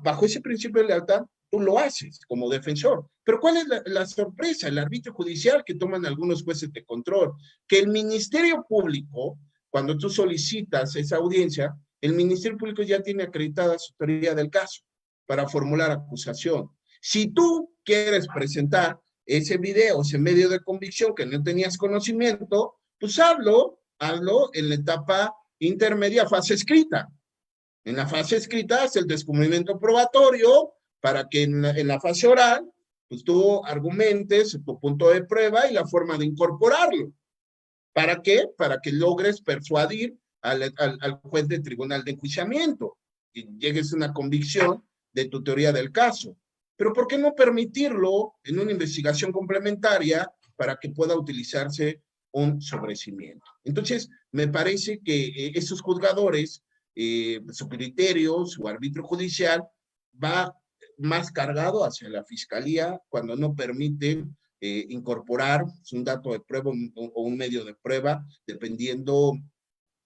bajo ese principio de lealtad, tú lo haces como defensor. Pero ¿cuál es la sorpresa? El arbitrio judicial que toman algunos jueces de control, que el Ministerio Público, cuando tú solicitas esa audiencia, el Ministerio Público ya tiene acreditada su autoría del caso para formular acusación. Si tú quieres presentar ese video, ese medio de convicción que no tenías conocimiento, pues hazlo en la etapa intermedia, fase escrita. En la fase escrita es el descubrimiento probatorio, para que en la fase oral, pues tú argumentes tu punto de prueba y la forma de incorporarlo. ¿Para qué? Para que logres persuadir al juez de tribunal de enjuiciamiento y llegues a una convicción de tu teoría del caso. Pero ¿por qué no permitirlo en una investigación complementaria para que pueda utilizarse un sobrecimiento? Entonces, me parece que esos juzgadores, su criterio, su arbitrio judicial, va más cargado hacia la fiscalía cuando no permite incorporar un dato de prueba o un medio de prueba, dependiendo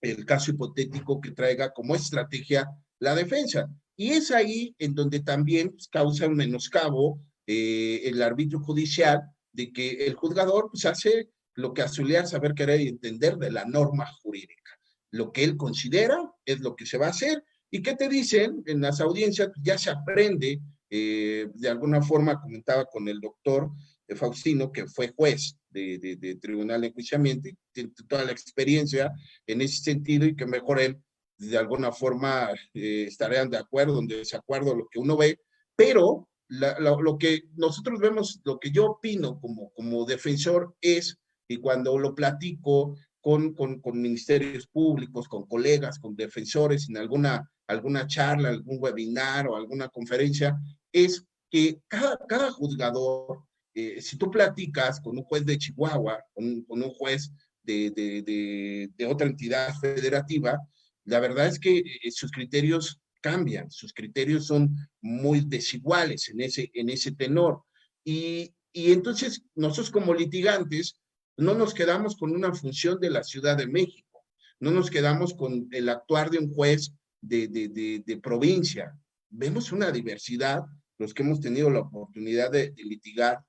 el caso hipotético que traiga como estrategia la defensa. Y es ahí en donde también causa un menoscabo el arbitrio judicial, de que el juzgador pues hace lo que a su leal saber, querer y entender de la norma jurídica. Lo que él considera es lo que se va a hacer. ¿Y qué te dicen en las audiencias? Ya se aprende, de alguna forma comentaba con el doctor Faustino, que fue juez de tribunal de enjuiciamiento y tiene toda la experiencia en ese sentido, y que mejor él de alguna forma estarían de acuerdo, en desacuerdo, lo que uno ve, pero lo que nosotros vemos, lo que yo opino como defensor es, y cuando lo platico con ministerios públicos, con colegas, con defensores, en alguna charla, algún webinar o alguna conferencia, es que cada juzgador, si tú platicas con un juez de Chihuahua, con un juez de otra entidad federativa, la verdad es que sus criterios cambian, sus criterios son muy desiguales en ese tenor. Y entonces nosotros como litigantes no nos quedamos con una función de la Ciudad de México, no nos quedamos con el actuar de un juez de provincia. Vemos una diversidad, los que hemos tenido la oportunidad de litigar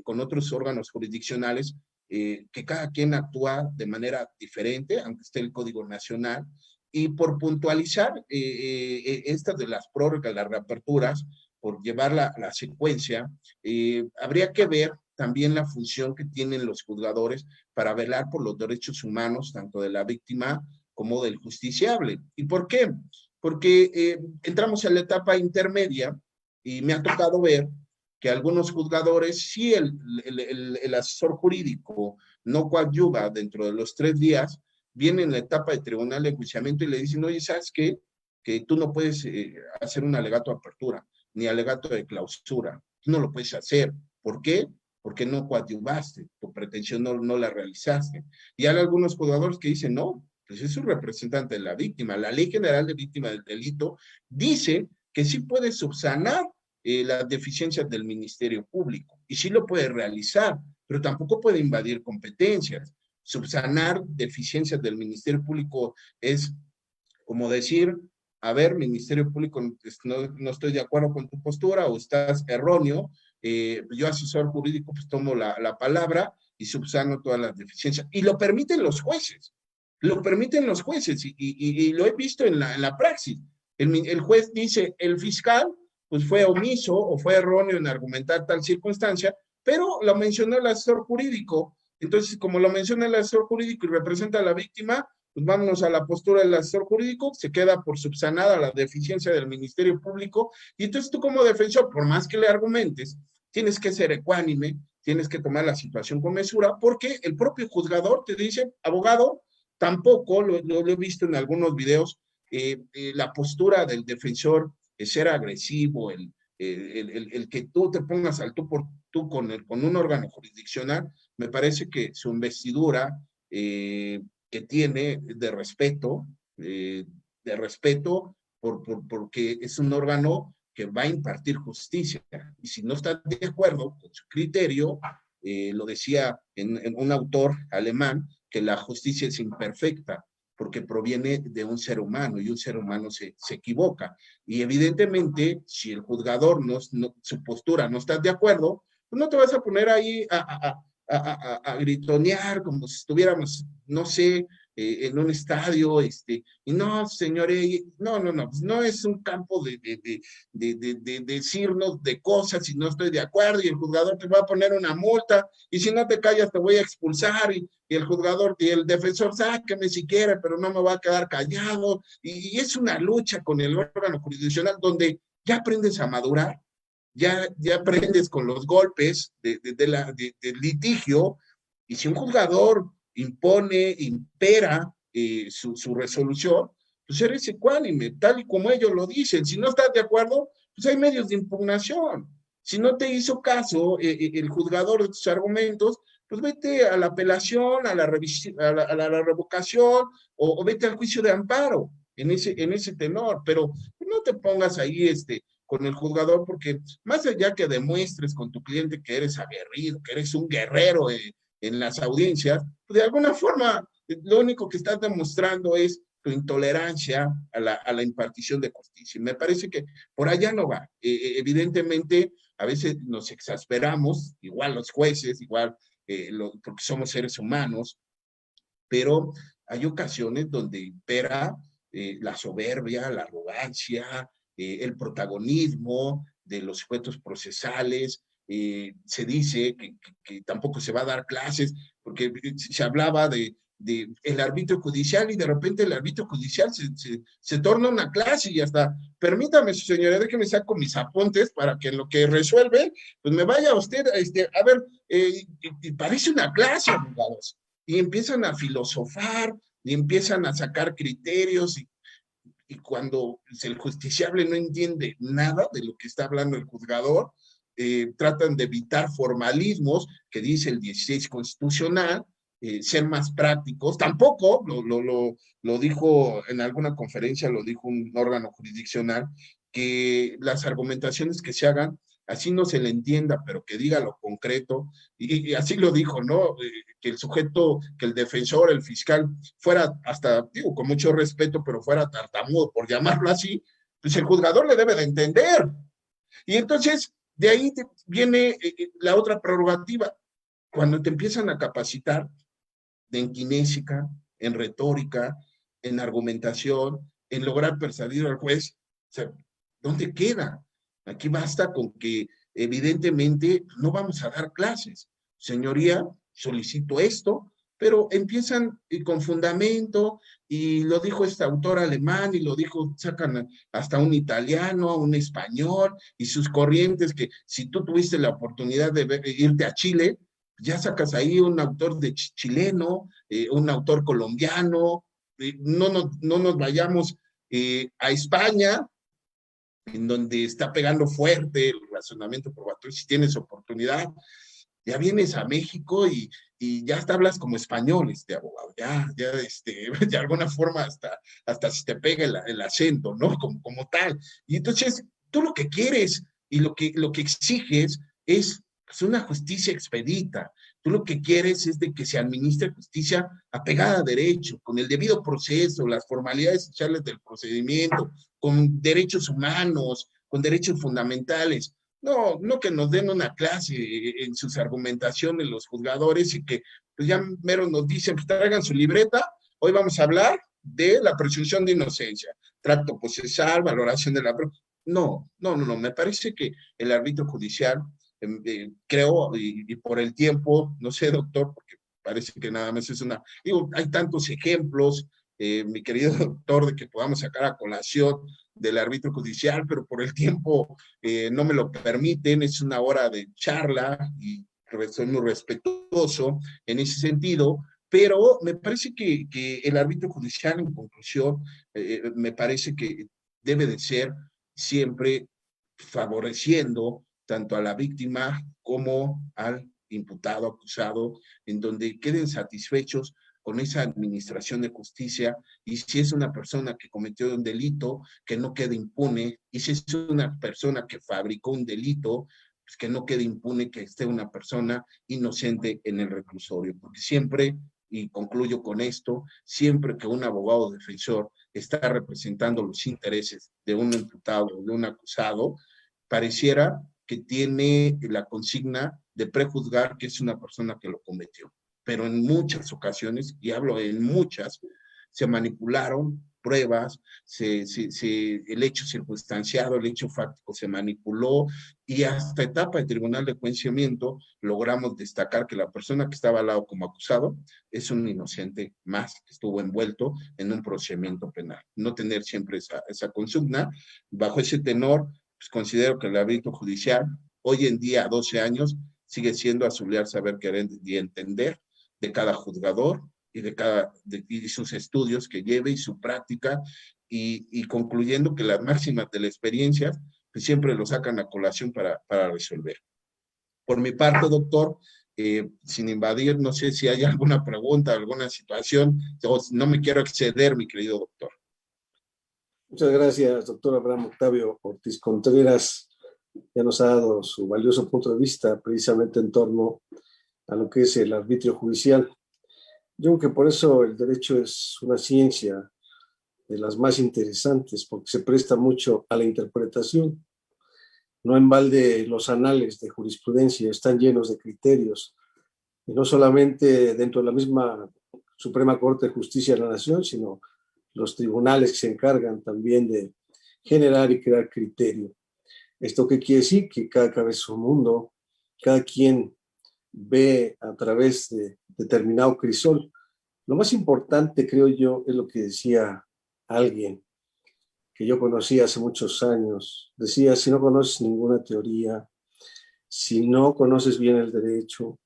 con otros órganos jurisdiccionales, que cada quien actúa de manera diferente, aunque esté el Código Nacional. Y por puntualizar estas de las prórrogas, las reaperturas, por llevar la secuencia, habría que ver también la función que tienen los juzgadores para velar por los derechos humanos, tanto de la víctima como del justiciable. ¿Y por qué? Porque entramos en la etapa intermedia y me ha tocado ver que algunos juzgadores, si el asesor jurídico no coadyuva dentro de los 3 días, viene en la etapa de tribunal de enjuiciamiento y le dicen, oye, ¿sabes qué? Que tú no puedes hacer un alegato de apertura, ni alegato de clausura. Tú no lo puedes hacer. ¿Por qué? Porque no coadyuvaste, tu pretensión no la realizaste. Y hay algunos juzgadores que dicen, no, pues es un representante de la víctima. La Ley General de Víctimas del Delito dice que sí puede subsanar las deficiencias del Ministerio Público. y sí lo puede realizar, pero tampoco puede invadir competencias. Subsanar deficiencias del Ministerio Público es como decir, a ver, Ministerio Público, no estoy de acuerdo con tu postura o estás erróneo, yo asesor jurídico pues tomo la palabra y subsano todas las deficiencias. Y lo permiten los jueces, lo permiten los jueces y lo he visto en la praxis. El juez dice, el fiscal pues fue omiso o fue erróneo en argumentar tal circunstancia, pero lo mencionó el asesor jurídico. Entonces, como lo menciona el asesor jurídico y representa a la víctima, pues vámonos a la postura del asesor jurídico, se queda por subsanada la deficiencia del Ministerio Público, y entonces tú como defensor, por más que le argumentes, tienes que ser ecuánime, tienes que tomar la situación con mesura, porque el propio juzgador te dice, abogado, tampoco, lo he visto en algunos videos, la postura del defensor es ser agresivo, el que tú te pongas al tú por tú con un órgano jurisdiccional, me parece que su investidura que tiene de respeto porque es un órgano que va a impartir justicia. Y si no está de acuerdo con su criterio, lo decía en un autor alemán, que la justicia es imperfecta porque proviene de un ser humano y un ser humano se equivoca. Y evidentemente, si el juzgador su postura no está de acuerdo, pues no te vas a poner ahí a gritonear como si estuviéramos, no sé, en un estadio, y no, señores, no es un campo de decirnos de cosas si no estoy de acuerdo, y el juzgador te va a poner una multa, y si no te callas te voy a expulsar, y el juzgador y el defensor, sáqueme si quiere, pero no me va a quedar callado, y es una lucha con el órgano jurisdiccional donde ya aprendes a madurar, ya aprendes con los golpes del litigio, y si un juzgador impera su resolución, pues eres ecuánime, tal y como ellos lo dicen. Si no estás de acuerdo, pues hay medios de impugnación. Si no te hizo caso el juzgador de tus argumentos, pues vete a la apelación, a la revocación, o vete al juicio de amparo en ese tenor, pero no te pongas ahí con el juzgador, porque más allá que demuestres con tu cliente que eres aguerrido, que eres un guerrero en las audiencias, pues de alguna forma lo único que estás demostrando es tu intolerancia a la impartición de justicia. Y me parece que por allá no va. Evidentemente, a veces nos exasperamos, igual los jueces, igual porque somos seres humanos, pero hay ocasiones donde impera la soberbia, la arrogancia, el protagonismo de los sujetos procesales. Se dice que tampoco se va a dar clases, porque se hablaba de el arbitrio judicial, y de repente el arbitrio judicial se torna una clase, y hasta, permítame, su señoría, déjeme saco mis apuntes para que en lo que resuelve, pues me vaya usted, a ver, y parece una clase, abogados, y empiezan a filosofar, y empiezan a sacar criterios, y cuando el justiciable no entiende nada de lo que está hablando el juzgador, tratan de evitar formalismos que dice el 16 constitucional, ser más prácticos. Tampoco, lo dijo en alguna conferencia, lo dijo un órgano jurisdiccional, que las argumentaciones que se hagan, así no se le entienda, pero que diga lo concreto, y así lo dijo, ¿no? Que el sujeto, que el defensor, el fiscal, fuera hasta, digo, con mucho respeto, pero fuera tartamudo, por llamarlo así, pues el juzgador le debe de entender. Y entonces, de ahí viene la otra prerrogativa. Cuando te empiezan a capacitar en kinésica, en retórica, en argumentación, en lograr persuadir al juez, o sea, ¿dónde queda? Aquí basta con que evidentemente no vamos a dar clases. Señoría, solicito esto, pero empiezan con fundamento, y lo dijo este autor alemán, y lo dijo, sacan hasta un italiano, un español, y sus corrientes, que si tú tuviste la oportunidad de irte a Chile, ya sacas ahí un autor chileno, un autor colombiano, no nos vayamos a España, en donde está pegando fuerte el razonamiento probatorio, si tienes oportunidad, ya vienes a México y ya hasta hablas como español, abogado, ya, de alguna forma hasta se te pega el acento, ¿no? Como tal. Y entonces, tú lo que quieres y lo que exiges es Es una justicia expedita. Tú lo que quieres es de que se administre justicia apegada a derecho, con el debido proceso, las formalidades sociales del procedimiento, con derechos humanos, con derechos fundamentales. No, no que nos den una clase en sus argumentaciones los juzgadores y que pues ya mero nos dicen, pues traigan su libreta, hoy vamos a hablar de la presunción de inocencia, tracto procesal, valoración de la prueba. No, no, no, no, me parece que el árbitro judicial creo, y por el tiempo, no sé, doctor, porque parece que nada más es una, digo, hay tantos ejemplos, mi querido doctor, de que podamos sacar a colación del árbitro judicial, pero por el tiempo no me lo permiten, es una hora de charla y soy muy respetuoso en ese sentido, pero me parece que el árbitro judicial, en conclusión, me parece que debe de ser siempre favoreciendo tanto a la víctima como al imputado, acusado, en donde queden satisfechos con esa administración de justicia, y si es una persona que cometió un delito, que no quede impune, y si es una persona que fabricó un delito, pues que no quede impune que esté una persona inocente en el reclusorio, porque siempre, y concluyo con esto, siempre que un abogado defensor está representando los intereses de un imputado o de un acusado, pareciera que tiene la consigna de prejuzgar que es una persona que lo cometió. Pero en muchas ocasiones, y hablo en muchas, se manipularon pruebas, el hecho circunstanciado, el hecho fáctico se manipuló, y hasta etapa de tribunal de enjuiciamiento logramos destacar que la persona que estaba al lado como acusado es un inocente más que estuvo envuelto en un procedimiento penal. No tener siempre esa consigna. Bajo ese tenor, pues considero que el árbitro judicial, hoy en día, a 12 años, sigue siendo azulear saber, querer y entender de cada juzgador y y sus estudios que lleve y su práctica, y concluyendo que las máximas de la experiencia pues siempre lo sacan a colación para resolver. Por mi parte, doctor, sin invadir, no sé si hay alguna pregunta, alguna situación, no me quiero exceder, mi querido doctor.
Muchas gracias, doctor Abraham Octavio Ortiz Contreras. Ya nos ha dado su valioso punto de vista precisamente en torno a lo que es el arbitrio judicial. Yo creo que por eso el derecho es una ciencia de las más interesantes, porque se presta mucho a la interpretación. No en balde los anales de jurisprudencia están llenos de criterios, y no solamente dentro de la misma Suprema Corte de Justicia de la Nación, sino los tribunales que se encargan también de generar y crear criterio. ¿Esto qué quiere decir? Que cada cabeza es un mundo, cada quien ve a través de determinado crisol. Lo más importante, creo yo, es lo que decía alguien que yo conocí hace muchos años. Decía, si no conoces ninguna teoría, si no conoces bien el derecho,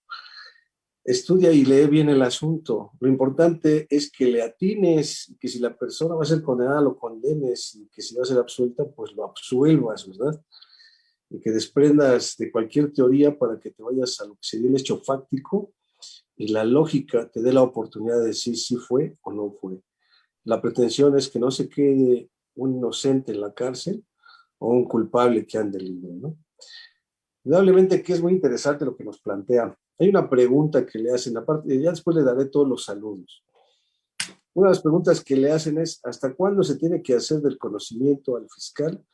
estudia y lee bien el asunto. Lo importante es que le atines, que si la persona va a ser condenada, lo condenes, y que si va a ser absuelta, pues lo absuelvas, ¿verdad? Y que desprendas de cualquier teoría para que te vayas a lo que sería el hecho fáctico, y la lógica te dé la oportunidad de decir si fue o no fue. La pretensión es que no se quede un inocente en la cárcel o un culpable que ande libre, ¿no? Indudablemente que es muy interesante lo que nos plantea. Hay una pregunta que le hacen, aparte, ya después le daré todos los saludos. Una de las preguntas que le hacen es, ¿hasta cuándo se tiene que hacer del conocimiento al fiscal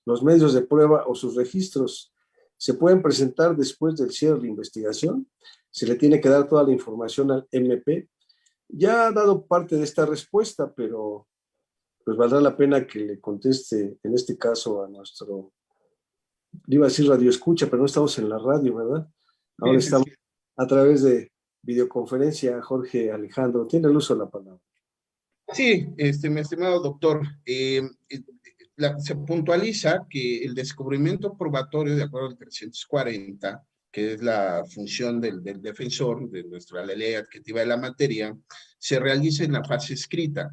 los medios de prueba o sus registros? ¿Se pueden presentar después del cierre de la investigación? ¿Se le tiene que dar toda la información al MP? Ya ha dado parte de esta respuesta, pero pues valdrá la pena que le conteste en este caso a nuestro, iba a decir radio escucha, pero no estamos en la radio, ¿verdad? Ahora estamos a través de videoconferencia. Jorge Alejandro, tiene el uso de la palabra.
Sí, mi estimado doctor, se puntualiza que el descubrimiento probatorio, de acuerdo al 340, que es la función del defensor, de nuestra ley adjetiva de la materia, se realiza en la fase escrita.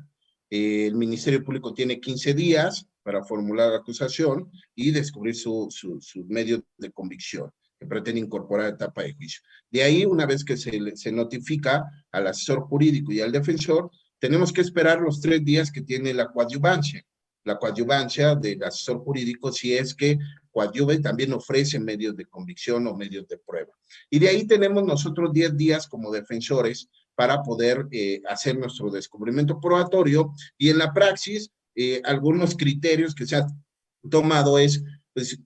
El Ministerio Público tiene 15 días para formular la acusación y descubrir sus medios de convicción que pretende incorporar a etapa de juicio. De ahí, una vez que se notifica al asesor jurídico y al defensor, tenemos que esperar los 3 días que tiene la coadyuvancia del asesor jurídico, si es que coadyuve, también ofrece medios de convicción o medios de prueba. Y de ahí tenemos nosotros 10 días como defensores para poder hacer nuestro descubrimiento probatorio, y en la praxis algunos criterios que se han tomado es, pues,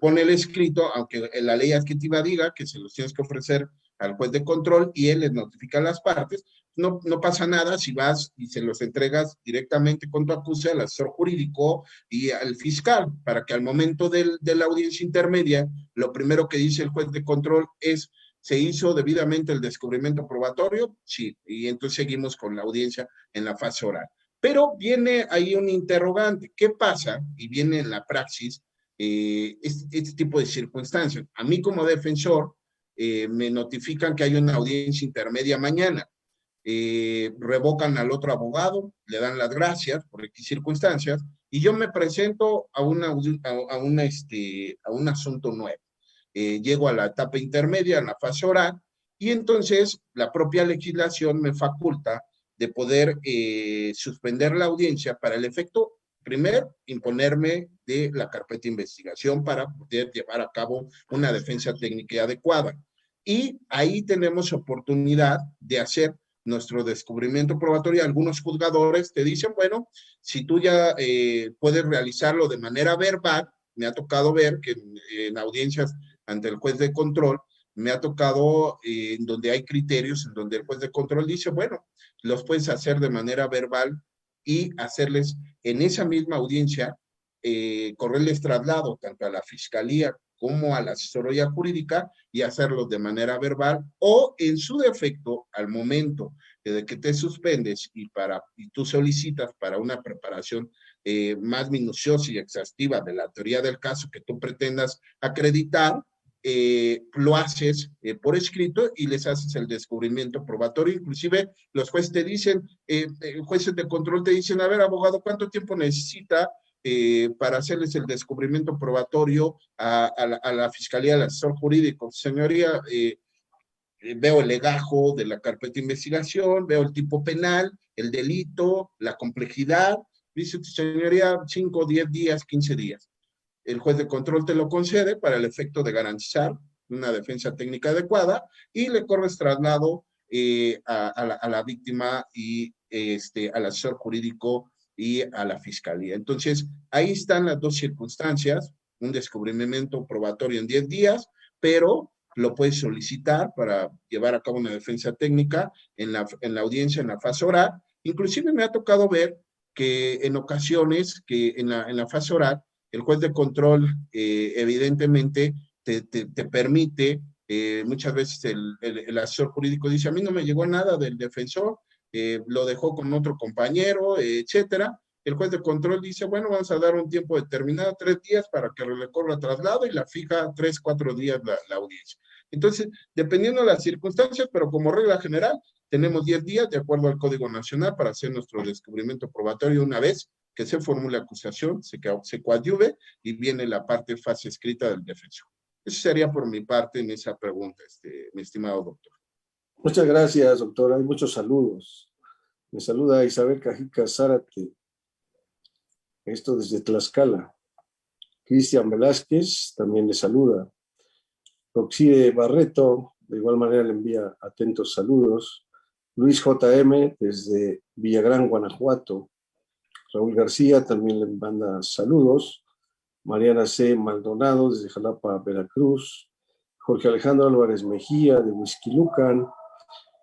pone el escrito, aunque la ley adquisitiva diga que se los tienes que ofrecer al juez de control y él les notifica a las partes, no pasa nada si vas y se los entregas directamente con tu acuse al asesor jurídico y al fiscal, para que al momento de la audiencia intermedia, lo primero que dice el juez de control es: ¿se hizo debidamente el descubrimiento probatorio? Sí, y entonces seguimos con la audiencia en la fase oral. Pero viene ahí un interrogante: ¿qué pasa? Y viene en la praxis este tipo de circunstancias. A mí como defensor me notifican que hay una audiencia intermedia mañana. Revocan al otro abogado, le dan las gracias por X circunstancias, y yo me presento a un asunto nuevo. Llego a la etapa intermedia, en la fase oral, y entonces la propia legislación me faculta de poder suspender la audiencia para el efecto, primero, imponerme de la carpeta de investigación para poder llevar a cabo una defensa técnica adecuada. Y ahí tenemos oportunidad de hacer nuestro descubrimiento probatorio. Algunos juzgadores te dicen, bueno, si tú ya puedes realizarlo de manera verbal, me ha tocado ver que en audiencias ante el juez de control, me ha tocado en donde hay criterios, en donde el juez de control dice, bueno, los puedes hacer de manera verbal y hacerles en esa misma audiencia, correrles traslado tanto a la fiscalía como a la asesoría jurídica y hacerlos de manera verbal, o en su defecto, al momento de que te suspendes y tú solicitas para una preparación más minuciosa y exhaustiva de la teoría del caso que tú pretendas acreditar, lo haces por escrito y les haces el descubrimiento probatorio. Inclusive los jueces te dicen, jueces de control te dicen, a ver, abogado, ¿cuánto tiempo necesita para hacerles el descubrimiento probatorio a la fiscalía, al asesor jurídico? Señoría, veo el legajo de la carpeta de investigación, veo el tipo penal, el delito, la complejidad. Dice, señoría, 5, 10 días, 15 días. El juez de control te lo concede para el efecto de garantizar una defensa técnica adecuada, y le corres traslado a la víctima y al asesor jurídico y a la fiscalía. Entonces, ahí están las dos circunstancias: un descubrimiento probatorio en 10 días, pero lo puedes solicitar para llevar a cabo una defensa técnica en la audiencia, en la fase oral. Inclusive me ha tocado ver que en ocasiones, que en la fase oral, el juez de control evidentemente te permite, muchas veces el asesor jurídico dice, a mí no me llegó nada del defensor, lo dejó con otro compañero, etcétera. El juez de control dice, bueno, vamos a dar un tiempo determinado, 3 días, para que le corra traslado, y la fija 3, 4 días la audiencia. Entonces, dependiendo de las circunstancias, pero como regla general, tenemos 10 días de acuerdo al Código Nacional para hacer nuestro descubrimiento probatorio. Una vez que se formule acusación, se coadyuve y viene la parte fase escrita del defensor. Eso sería por mi parte en esa pregunta, mi estimado doctor.
Muchas gracias, doctor. Hay muchos saludos. Me saluda Isabel Cajica Zárate, esto desde Tlaxcala. Cristian Velázquez también le saluda. Roxide Barreto, de igual manera, le envía atentos saludos. Luis J.M. desde Villagrán, Guanajuato. Raúl García también le manda saludos. Mariana C. Maldonado desde Jalapa, Veracruz. Jorge Alejandro Álvarez Mejía de Huixquilucan.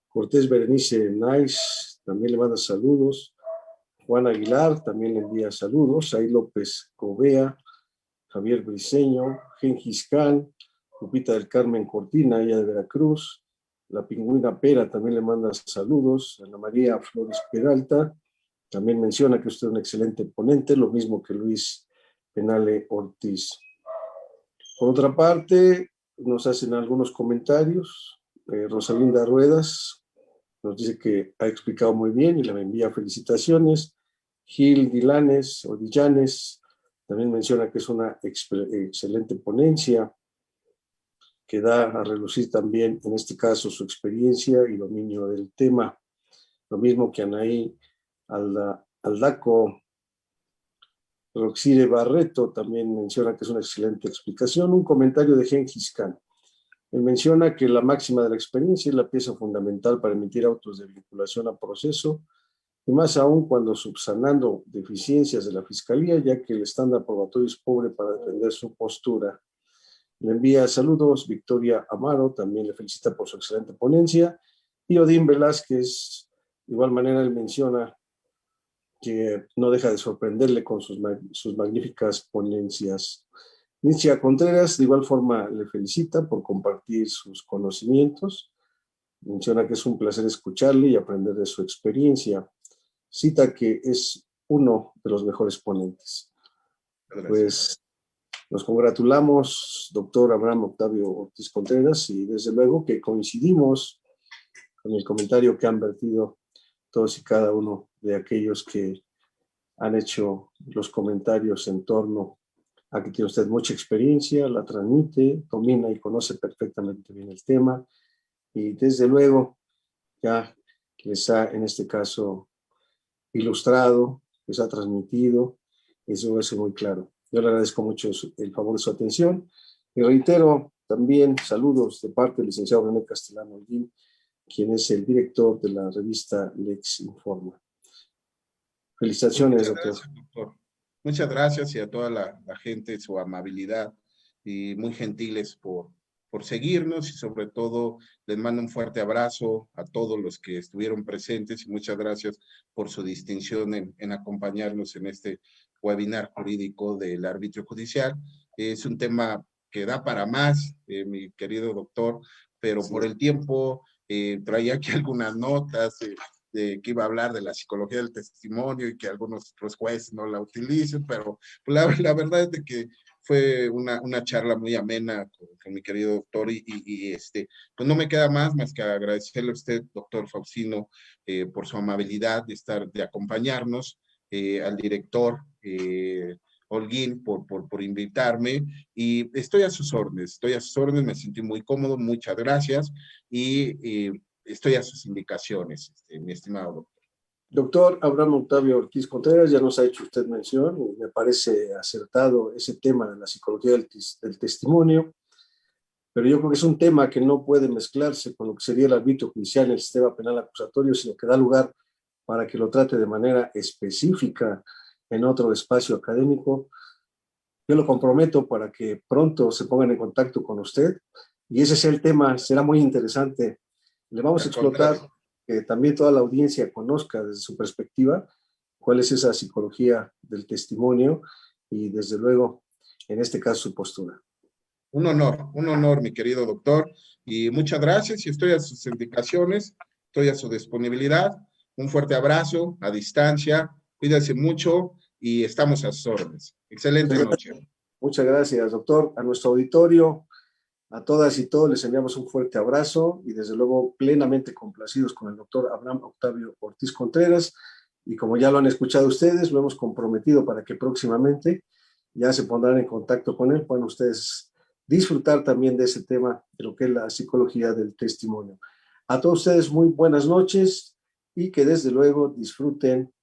Cortés Berenice Nice también le manda saludos. Juan Aguilar también le envía saludos. Ahí López Covea, Javier Briceño, Gengis Khan, Lupita del Carmen Cortina, ella de Veracruz. La Pingüina Pera también le manda saludos. Ana María Flores Peralta también menciona que usted es un excelente ponente, lo mismo que Luis Penale Ortiz. Por otra parte, nos hacen algunos comentarios. Rosalinda Ruedas nos dice que ha explicado muy bien y le envía felicitaciones. Gil Dilanes o Dillanes también menciona que es una excelente ponencia que da a relucir también, en este caso, su experiencia y dominio del tema. Lo mismo que Anaí Aldaco Roxire Barreto también menciona que es una excelente explicación. Un comentario de Gengis Khan. Él menciona que la máxima de la experiencia es la pieza fundamental para emitir autos de vinculación a proceso, y más aún cuando subsanando deficiencias de la Fiscalía, ya que el estándar probatorio es pobre para defender su postura. Le envía saludos Victoria Amaro, también le felicita por su excelente ponencia, y Odín Velázquez, de igual manera, él menciona que no deja de sorprenderle con sus magníficas ponencias. Nietzsche Contreras, de igual forma, le felicita por compartir sus conocimientos. Menciona que es un placer escucharle y aprender de su experiencia. Cita que es uno de los mejores ponentes.
Gracias.
Pues nos congratulamos, doctor Abraham Octavio Ortiz Contreras, y desde luego que coincidimos con el comentario que han vertido todos y cada uno de aquellos que han hecho los comentarios en torno a que tiene usted mucha experiencia, la transmite, domina y conoce perfectamente bien el tema, y desde luego ya les ha, en este caso, ilustrado, les ha transmitido, eso es muy claro. Yo le agradezco mucho el favor de su atención y reitero también saludos de parte del licenciado René Castellano Holguín, quien es el director de la revista Lex Informa. Felicitaciones, doctor.
Gracias, doctor. Muchas gracias, y a toda la gente, su amabilidad, y muy gentiles por seguirnos, y sobre todo les mando un fuerte abrazo a todos los que estuvieron presentes, y muchas gracias por su distinción en acompañarnos en este webinar jurídico del arbitrio judicial. Es un tema que da para más, mi querido doctor, pero sí, por el tiempo traía aquí algunas notas, de que iba a hablar de la psicología del testimonio y que algunos otros jueces no la utilicen, pero la verdad es de que fue una charla muy amena con mi querido doctor, pues no me queda más que agradecerle a usted, doctor Faustino, por su amabilidad de acompañarnos, al director Holguín por invitarme, y estoy a sus órdenes, me sentí muy cómodo, muchas gracias, y estoy a sus indicaciones, mi estimado doctor.
Doctor Abraham Octavio Ortiz Contreras, ya nos ha hecho usted mención, y me parece acertado ese tema de la psicología del testimonio, pero yo creo que es un tema que no puede mezclarse con lo que sería el arbitrio judicial en el sistema penal acusatorio, sino que da lugar para que lo trate de manera específica en otro espacio académico. Yo lo comprometo para que pronto se pongan en contacto con usted, y ese es el tema, será muy interesante. Le vamos a explotar que también toda la audiencia conozca desde su perspectiva cuál es esa psicología del testimonio y desde luego, en este caso, su postura.
Un honor, mi querido doctor, y muchas gracias, y estoy a sus indicaciones, estoy a su disponibilidad. Un fuerte abrazo a distancia, cuídese mucho y estamos a sus órdenes. Excelente noche.
Muchas gracias, doctor. A nuestro auditorio, a todas y todos les enviamos un fuerte abrazo y desde luego plenamente complacidos con el doctor Abraham Octavio Ortiz Contreras, y como ya lo han escuchado ustedes, lo hemos comprometido para que próximamente ya se pondrán en contacto con él, puedan ustedes disfrutar también de ese tema, de lo que es la psicología del testimonio. A todos ustedes muy buenas noches y que desde luego disfruten,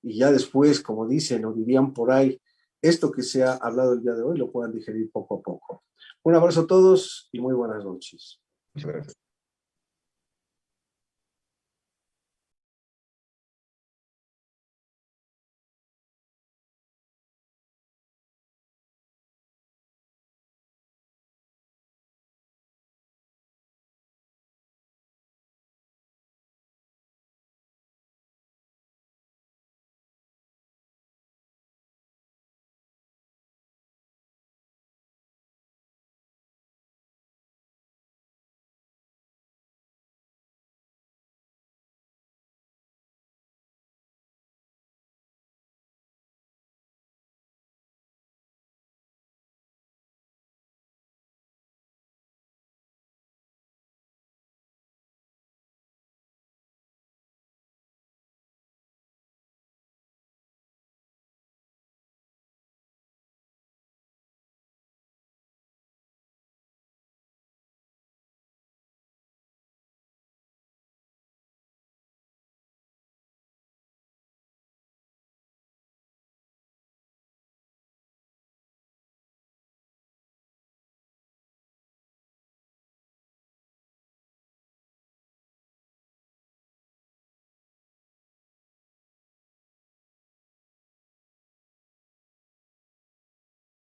y ya después, como dicen o dirían por ahí, esto que se ha hablado el día de hoy lo puedan digerir poco a poco. Un abrazo a todos y muy buenas noches.
Muchas gracias.